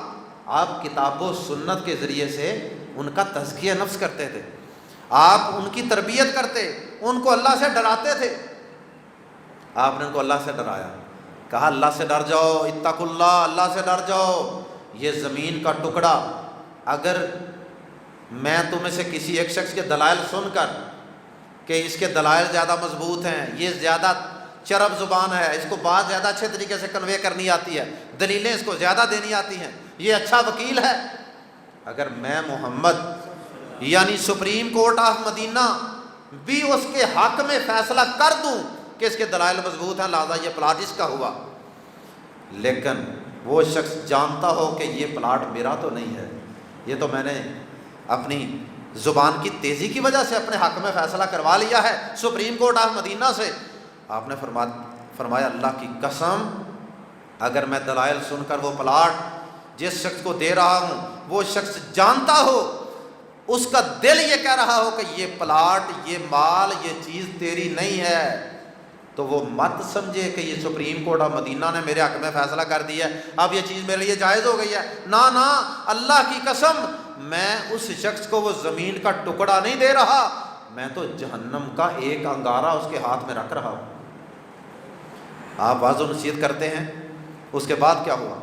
آپ کتاب و سنت کے ذریعے سے ان کا تزکیہ نفس کرتے تھے، آپ ان کی تربیت کرتے، ان کو اللہ سے ڈراتے تھے۔ آپ نے ان کو اللہ سے ڈرایا، کہا اللہ سے ڈر جاؤ، اتقوا اللہ، اللہ سے ڈر جاؤ۔ یہ زمین کا ٹکڑا اگر میں تمہیں سے کسی ایک شخص کے دلائل سن کر کہ اس کے دلائل زیادہ مضبوط ہیں، یہ زیادہ چرب زبان ہے، اس کو بات زیادہ اچھے طریقے سے کنوے کرنی آتی ہے، دلیلیں اس کو زیادہ دینی آتی ہیں، یہ اچھا وکیل ہے، اگر میں محمد یعنی سپریم کورٹ آف مدینہ بھی اس کے حق میں فیصلہ کر دوں کہ اس کے دلائل مضبوط ہیں، لہذا یہ پلاٹ اس کا ہوا، لیکن وہ شخص جانتا ہو کہ یہ پلاٹ میرا تو نہیں ہے، یہ تو میں نے اپنی زبان کی تیزی کی وجہ سے اپنے حق میں فیصلہ کروا لیا ہے سپریم کورٹ آف مدینہ سے۔ آپ نے فرمایا اللہ کی قسم، اگر میں دلائل سن کر وہ پلاٹ جس شخص کو دے رہا ہوں وہ شخص جانتا ہو، اس کا دل یہ کہہ رہا ہو کہ یہ پلاٹ، یہ مال، یہ چیز تیری نہیں ہے، تو وہ مت سمجھے کہ یہ سپریم کورٹ آف مدینہ نے میرے حق میں فیصلہ کر دیا ہے، اب یہ چیز میرے لیے جائز ہو گئی ہے۔ نہ، اللہ کی قسم، میں اس شخص کو وہ زمین کا ٹکڑا نہیں دے رہا، میں تو جہنم کا ایک انگارہ اس کے ہاتھ میں رکھ رہا ہوں۔ آپ واضح و نصیحت کرتے ہیں، اس کے بعد کیا ہوا؟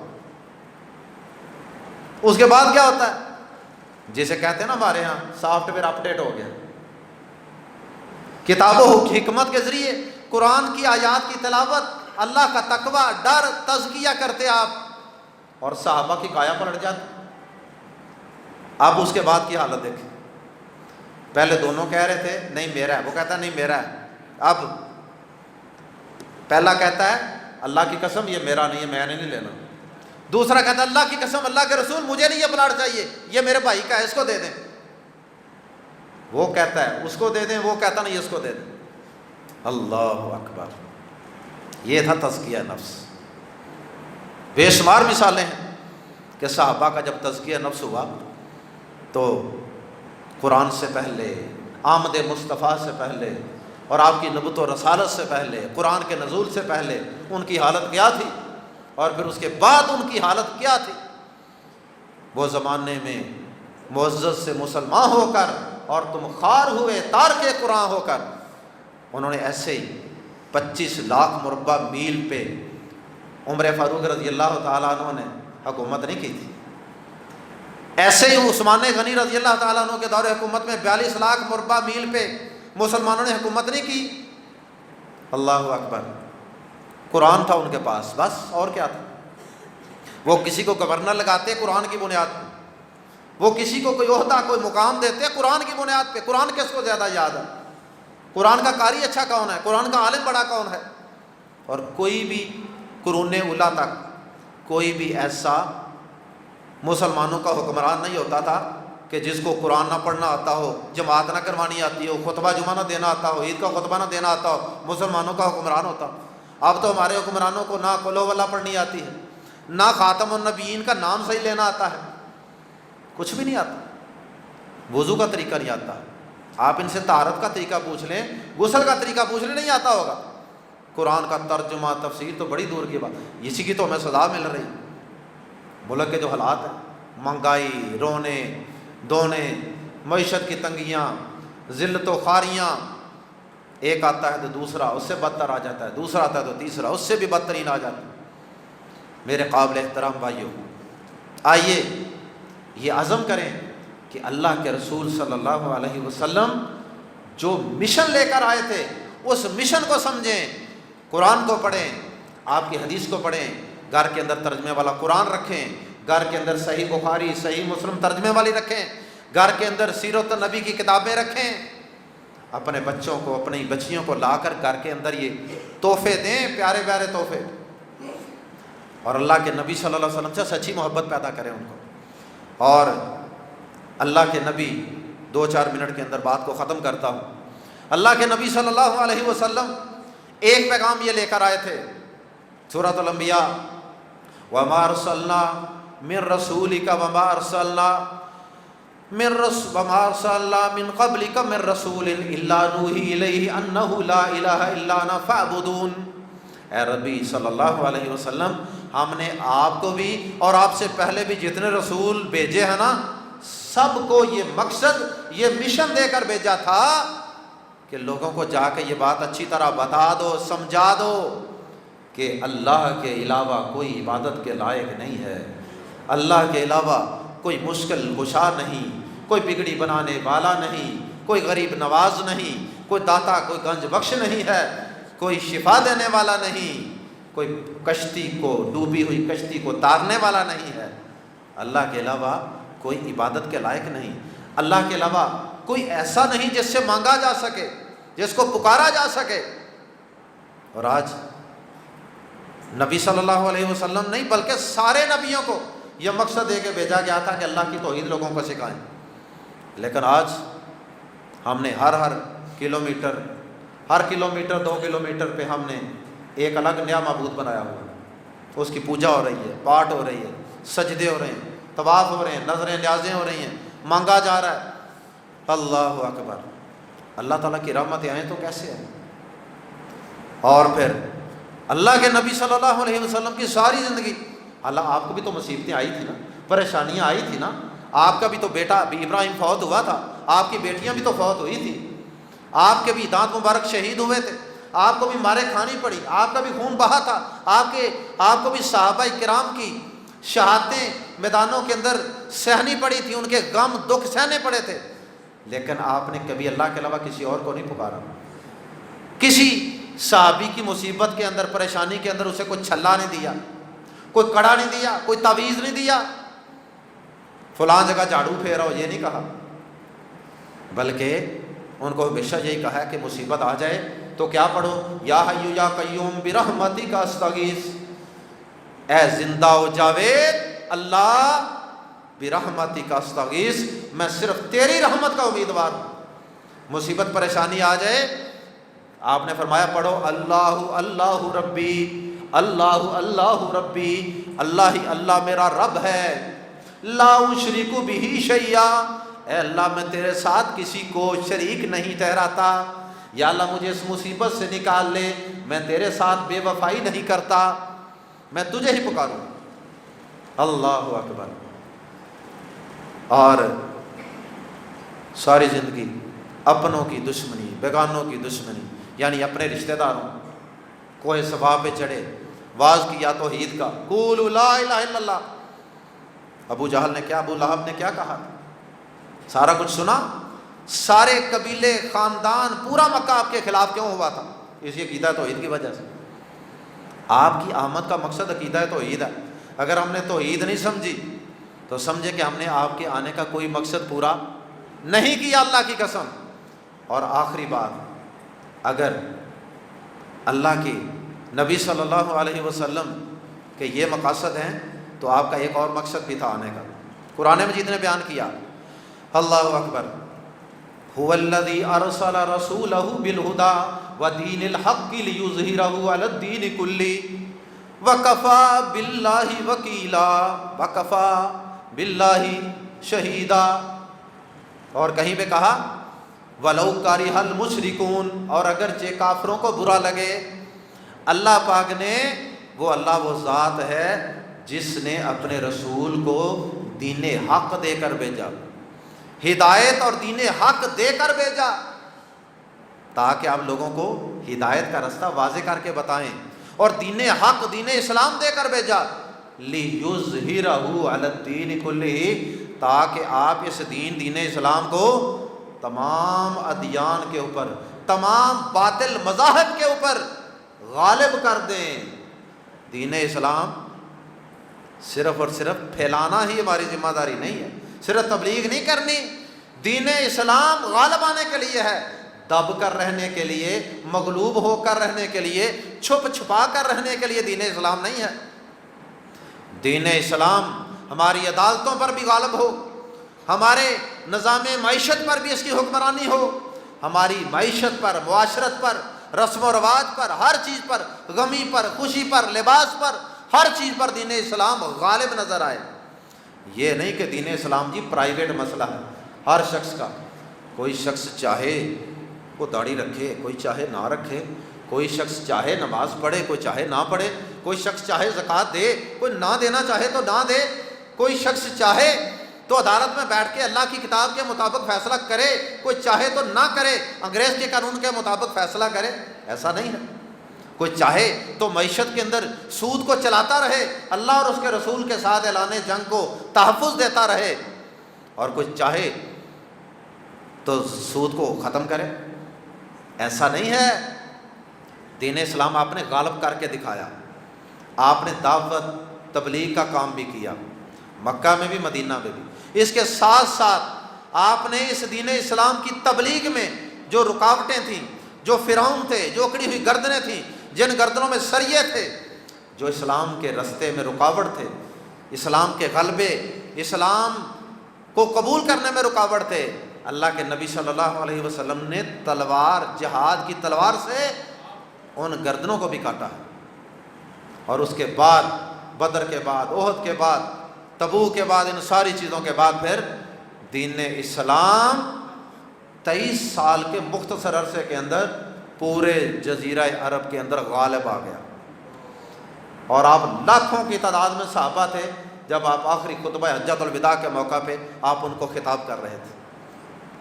اس کے بعد کیا ہوتا ہے؟ جسے کہتے ہیں نا ہمارے ہاں سافٹ ویئر اپ ڈیٹ ہو گیا، کتاب و حکمت کے ذریعے قرآن کی آیات کی تلاوت، اللہ کا تقوی، ڈر، تزکیہ کرتے آپ، اور صحابہ کی کایا پلٹ جاتی۔ اب اس کے بعد کی حالت دیکھیں، پہلے دونوں کہہ رہے تھے نہیں میرا ہے، وہ کہتا ہے نہیں میرا ہے، اب پہلا کہتا ہے اللہ کی قسم یہ میرا نہیں ہے، میں نے نہیں لینا، دوسرا کہتا ہے اللہ کی قسم اللہ کے رسول مجھے نہیں یہ پلاٹ چاہیے، یہ میرے بھائی کا ہے، اس کو دے دیں۔ وہ کہتا ہے اس کو دے دیں، وہ کہتا نہیں اس کو دے دیں۔ اللہ اکبر، یہ تھا تزکیہ نفس۔ بے شمار مثالیں ہیں کہ صحابہ کا جب تزکیہ نفس ہوا تو قرآن سے پہلے، آمد مصطفیٰ سے پہلے اور آپ کی نبوت و رسالت سے پہلے، قرآن کے نزول سے پہلے ان کی حالت کیا تھی، اور پھر اس کے بعد ان کی حالت کیا تھی۔ وہ زمانے میں معزز سے مسلمان ہو کر اور تم خار ہوئے تارک قرآن ہو کر، انہوں نے ایسے ہی 25 لاکھ مربع میل پہ عمر فاروق رضی اللہ تعالیٰ عنہ نے حکومت نہیں کی تھی، ایسے ہی عثمان غنی رضی اللہ تعالیٰ عنہ کے دور حکومت میں 42 لاکھ مربع میل پہ مسلمانوں نے حکومت نہیں کی۔ اللہ اکبر، قرآن تھا ان کے پاس، بس اور کیا تھا؟ وہ کسی کو گورنر لگاتے قرآن کی بنیاد پہ، وہ کسی کو کوئی عہدہ کوئی مقام دیتے قرآن کی بنیاد پہ۔ قرآن کس کو زیادہ یاد ہے؟ قرآن کا قاری اچھا کون ہے؟ قرآن کا عالم بڑا کون ہے؟ اور کوئی بھی قرون اولیٰ تک کوئی بھی ایسا مسلمانوں کا حکمران نہیں ہوتا تھا کہ جس کو قرآن نہ پڑھنا آتا ہو، جماعت نہ کروانی آتی ہو، خطبہ جمعہ نہ دینا آتا ہو، عید کا خطبہ نہ دینا آتا ہو، مسلمانوں کا حکمران ہوتا۔ اب تو ہمارے حکمرانوں کو نہ قل واللہ پڑھنی آتی ہے، نہ خاتم النبیین کا نام صحیح لینا آتا ہے، کچھ بھی نہیں آتا، وضو کا طریقہ نہیں آتا، آپ ان سے طہارت کا طریقہ پوچھ لیں، غسل کا طریقہ پوچھ لیں، نہیں آتا ہوگا۔ قرآن کا ترجمہ تفسیر تو بڑی دور کی بات، اسی کی تو ہمیں سزا مل رہی۔ ملک کے جو حالات ہیں، مہنگائی، رونے دھونے، معیشت کی تنگیاں، ذلت و خواریاں، ایک آتا ہے تو دوسرا اس سے بدتر آ جاتا ہے، دوسرا آتا ہے تو تیسرا اس سے بھی بدترین آ جاتا ہے۔ میرے قابل احترام بھائیوں، آئیے یہ عزم کریں کہ اللہ کے رسول صلی اللہ علیہ وسلم جو مشن لے کر آئے تھے اس مشن کو سمجھیں، قرآن کو پڑھیں، آپ کی حدیث کو پڑھیں، گھر کے اندر ترجمے والا قرآن رکھیں، گھر کے اندر صحیح بخاری صحیح مسلم ترجمے والی رکھیں، گھر کے اندر سیرت النبی کی کتابیں رکھیں، اپنے بچوں کو اپنی بچیوں کو لا کر گھر کے اندر یہ تحفے دیں، پیارے پیارے تحفے، اور اللہ کے نبی صلی اللہ علیہ وسلم سے سچی محبت پیدا کریں ان کو۔ اور اللہ کے نبی 2-4 منٹ کے اندر بات کو ختم کرتا ہوں۔ اللہ کے نبی صلی اللہ علیہ وسلم ایک پیغام یہ لے کر آئے تھے، سورۃ الانبیاء، وَمَا أَرْسَلْنَا مِن رَسُولِكَ وَمَا أَرْسَلْنَا مِن قَبْلِكَ مِن رَسُولٍ إِلَّا نُوحِي إِلَيْهِ أَنَّهُ لَا إِلَهَ إِلَّا أَنَا فَاعْبُدُونِ۔ اے ربی صلی اللہ علیہ وسلم، ہم نے آپ کو بھی اور آپ سے پہلے بھی جتنے رسول بھیجے ہیں نا، سب کو یہ مقصد، یہ مشن دے کر بھیجا تھا کہ لوگوں کو جا کے یہ بات اچھی طرح بتا دو، سمجھا دو کہ اللہ کے علاوہ کوئی عبادت کے لائق نہیں ہے، اللہ کے علاوہ کوئی مشکل کشا نہیں، کوئی بگڑی بنانے والا نہیں، کوئی غریب نواز نہیں، کوئی داتا، کوئی گنج بخش نہیں ہے، کوئی شفا دینے والا نہیں، کوئی کشتی کو، ڈوبی ہوئی کشتی کو تارنے والا نہیں ہے۔ اللہ کے علاوہ کوئی عبادت کے لائق نہیں، اللہ کے علاوہ کوئی ایسا نہیں جس سے مانگا جا سکے، جس کو پکارا جا سکے۔ اور آج نبی صلی اللہ علیہ وسلم نہیں بلکہ سارے نبیوں کو یہ مقصد دے کے بھیجا گیا تھا کہ اللہ کی توحید لوگوں کو سکھائیں، لیکن آج ہم نے ہر کلومیٹر 2 کلومیٹر پہ ہم نے ایک الگ نیا معبود بنایا ہوا ہے، اس کی پوجا ہو رہی ہے، پاٹ ہو رہی ہے، سجدے ہو رہے ہیں، طواف ہو رہے ہیں، نظریں نیازیں ہو رہی ہیں، مانگا جا رہا ہے۔ اللہ اکبر، اللہ تعالیٰ کی رحمتیں آئیں تو کیسے آئیں۔ اور پھر اللہ کے نبی صلی اللہ علیہ وسلم کی ساری زندگی، اللہ آپ کو بھی تو مصیبتیں آئی تھی نا، پریشانیاں آئی تھی نا، آپ کا بھی تو بیٹا ابراہیم فوت ہوا تھا، آپ کی بیٹیاں بھی تو فوت ہوئی تھی، آپ کے بھی دانت مبارک شہید ہوئے تھے، آپ کو بھی مارے کھانی پڑی، آپ کا بھی خون بہا تھا، آپ کو بھی صحابہ کرام کی شہادتیں میدانوں کے اندر سہنی پڑی تھی، ان کے غم دکھ سہنے پڑے تھے، لیکن آپ نے کبھی اللہ کے علاوہ کسی اور کو نہیں پکارا۔ کسی صحابی کی مصیبت کے اندر، پریشانی کے اندر اسے کوئی چھلا نہیں دیا، کوئی کڑا نہیں دیا، کوئی تعویذ نہیں دیا، فلاں جگہ جھاڑو پھیرو، یہ نہیں کہا، بلکہ ان کو ہمیشہ یہی کہا ہے کہ مصیبت آ جائے تو کیا پڑھو، یا حی یا قیوم برحمتک استغیث، اے زندہ و جاوید اللہ برحمتک استغیث، میں صرف تیری رحمت کا امیدوار ہوں۔ مصیبت پریشانی آ جائے، آپ نے فرمایا پڑھو اللہ اللہ ربی، اللہ اللہ ربی، اللہ ہی اللہ میرا رب ہے، لا اشرک بہ شیئا، اے اللہ میں تیرے ساتھ کسی کو شریک نہیں ٹھہراتا، یا اللہ مجھے اس مصیبت سے نکال لے، میں تیرے ساتھ بے وفائی نہیں کرتا، میں تجھے ہی پکاروں۔ اللہ اکبر۔ اور ساری زندگی اپنوں کی دشمنی، بیگانوں کی دشمنی، یعنی اپنے رشتہ داروں، کوہ صفا پہ چڑھے، واز کیا توحید کا، قولوا لا الہ الا اللہ۔ ابو جہل نے کیا، ابو لہب نے کیا کہا، سارا کچھ سنا، سارے قبیلے، خاندان، پورا مکہ آپ کے خلاف کیوں ہوا تھا؟ اسی عقیدہ توحید کی وجہ سے۔ آپ کی آمد کا مقصد عقیدہ توحید ہے۔ اگر ہم نے توحید نہیں سمجھی تو سمجھے کہ ہم نے آپ کے آنے کا کوئی مقصد پورا نہیں کیا، اللہ کی قسم۔ اور آخری بات، اگر اللہ کی نبی صلی اللہ علیہ وسلم کے یہ مقاصد ہیں تو آپ کا ایک اور مقصد بھی تھا آنے کا۔ قرآن مجید نے بیان کیا، اللہ اکبر، هو الذی ارسل رسولہ بالہدی ودین الحق لیظہرہ علی الدین کلہ وکفی باللہ وکیلا وکفی باللہ شہیدا۔ اور کہیں پہ کہا ولو کارہ المشرکون، اور اگرچہ کافروں کو برا لگے۔ اللہ پاک نے اللہ وہ ذات ہے جس نے اپنے رسول کو دین حق دے کر بھیجا، ہدایت اور دین حق دے کر بھیجا، تاکہ آپ لوگوں کو ہدایت کا رستہ واضح کر کے بتائیں، اور دین حق دین اسلام دے کر بھیجا، لِيُظْهِرَهُ عَلَى الدِّينِ كُلِّهِ، تاکہ آپ اس دین اسلام کو تمام ادیان کے اوپر، تمام باطل مذاہب کے اوپر غالب کر دیں۔ دین اسلام صرف اور صرف پھیلانا ہی ہماری ذمہ داری نہیں ہے، صرف تبلیغ نہیں کرنی، دین اسلام غالب آنے کے لیے ہے، دب کر رہنے کے لیے، مغلوب ہو کر رہنے کے لیے، چھپ چھپا کر رہنے کے لیے دین اسلام نہیں ہے۔ دین اسلام ہماری عدالتوں پر بھی غالب ہو، ہمارے نظام معیشت پر بھی اس کی حکمرانی ہو، ہماری معیشت پر، معاشرت پر، رسم و رواج پر، ہر چیز پر، غمی پر، خوشی پر، لباس پر، ہر چیز پر دین اسلام غالب نظر آئے۔ یہ نہیں کہ دین اسلام جی پرائیویٹ مسئلہ ہے ہر شخص کا، کوئی شخص چاہے وہ داڑھی رکھے، کوئی چاہے نہ رکھے، کوئی شخص چاہے نماز پڑھے، کوئی چاہے نہ پڑھے، کوئی شخص چاہے زکوٰۃ دے، کوئی نہ دینا چاہے تو نہ دے، کوئی شخص چاہے تو عدالت میں بیٹھ کے اللہ کی کتاب کے مطابق فیصلہ کرے، کوئی چاہے تو نہ کرے، انگریز کے قانون کے مطابق فیصلہ کرے، ایسا نہیں ہے۔ کوئی چاہے تو معیشت کے اندر سود کو چلاتا رہے، اللہ اور اس کے رسول کے ساتھ اعلان جنگ کو تحفظ دیتا رہے، اور کوئی چاہے تو سود کو ختم کرے، ایسا نہیں ہے۔ دین اسلام آپ نے غالب کر کے دکھایا، آپ نے دعوت تبلیغ کا کام بھی کیا، مکہ میں بھی مدینہ میں بھی۔ اس کے ساتھ ساتھ آپ نے اس دین اسلام کی تبلیغ میں جو رکاوٹیں تھیں، جو فرعون تھے، جو اکڑی ہوئی گردنیں تھیں، جن گردنوں میں سریے تھے، جو اسلام کے رستے میں رکاوٹ تھے، اسلام کے غلبے، اسلام کو قبول کرنے میں رکاوٹ تھے، اللہ کے نبی صلی اللہ علیہ وسلم نے تلوار، جہاد کی تلوار سے ان گردنوں کو بھی کاٹا ہے۔ اور اس کے بعد بدر کے بعد، احد کے بعد، تبوک کے بعد، ان ساری چیزوں کے بعد پھر دین اسلام 23 سال کے مختصر عرصے کے اندر پورے جزیرہ عرب کے اندر غالب آ گیا، اور آپ لاکھوں کی تعداد میں صحابہ تھے جب آپ آخری خطبہ حجۃ الوداع کے موقع پہ آپ ان کو خطاب کر رہے تھے۔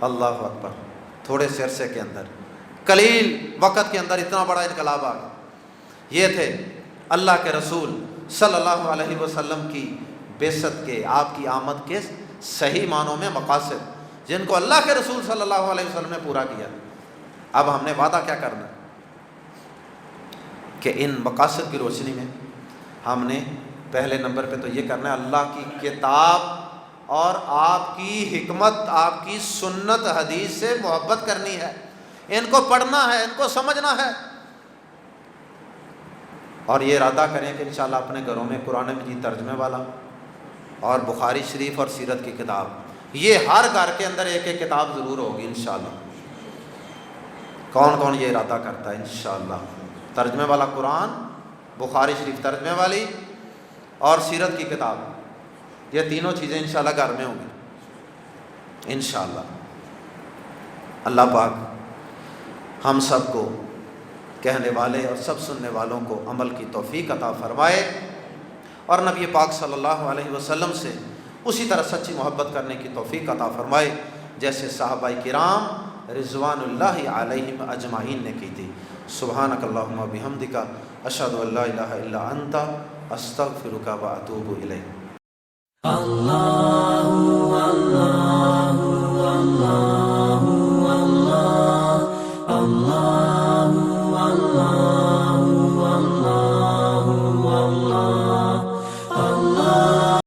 اللہ اکبر، تھوڑے سے عرصے کے اندر، قلیل وقت کے اندر اتنا بڑا انقلاب آ گیا۔ یہ تھے اللہ کے رسول صلی اللہ علیہ وسلم کی بعثت کے، آپ کی آمد کے صحیح معنوں میں مقاصد، جن کو اللہ کے رسول صلی اللہ علیہ وسلم نے پورا کیا۔ اب ہم نے وعدہ کیا کرنا کہ ان مقاصد کی روشنی میں ہم نے پہلے نمبر پہ تو یہ کرنا ہے، اللہ کی کتاب اور آپ کی حکمت، آپ کی سنت حدیث سے محبت کرنی ہے، ان کو پڑھنا ہے، ان کو سمجھنا ہے، اور یہ ارادہ کریں کہ انشاءاللہ اپنے گھروں میں قرآن مجید ترجمے والا اور بخاری شریف اور سیرت کی کتاب، یہ ہر گھر کے اندر ایک ایک کتاب ضرور ہوگی انشاءاللہ۔ کون کون یہ ارادہ کرتا ہے انشاءاللہ؟ ترجمے والا قرآن، بخاری شریف ترجمے والی اور سیرت کی کتاب، یہ تینوں چیزیں انشاءاللہ گھر میں ہوں گی انشاءاللہ۔ اللہ پاک ہم سب کو، کہنے والے اور سب سننے والوں کو عمل کی توفیق عطا فرمائے، اور نبی پاک صلی اللہ علیہ وسلم سے اسی طرح سچی محبت کرنے کی توفیق عطا فرمائے جیسے صحابہ کرام رضوان اللہ علیہم اجمعین نے کی تھی۔ سبحانک اللہم و بحمدک، اشہد ان لا الہ الا انت، استغفرک و اتوب الیک۔ اللہ اللہ اللہ اللہ اللہ اللہ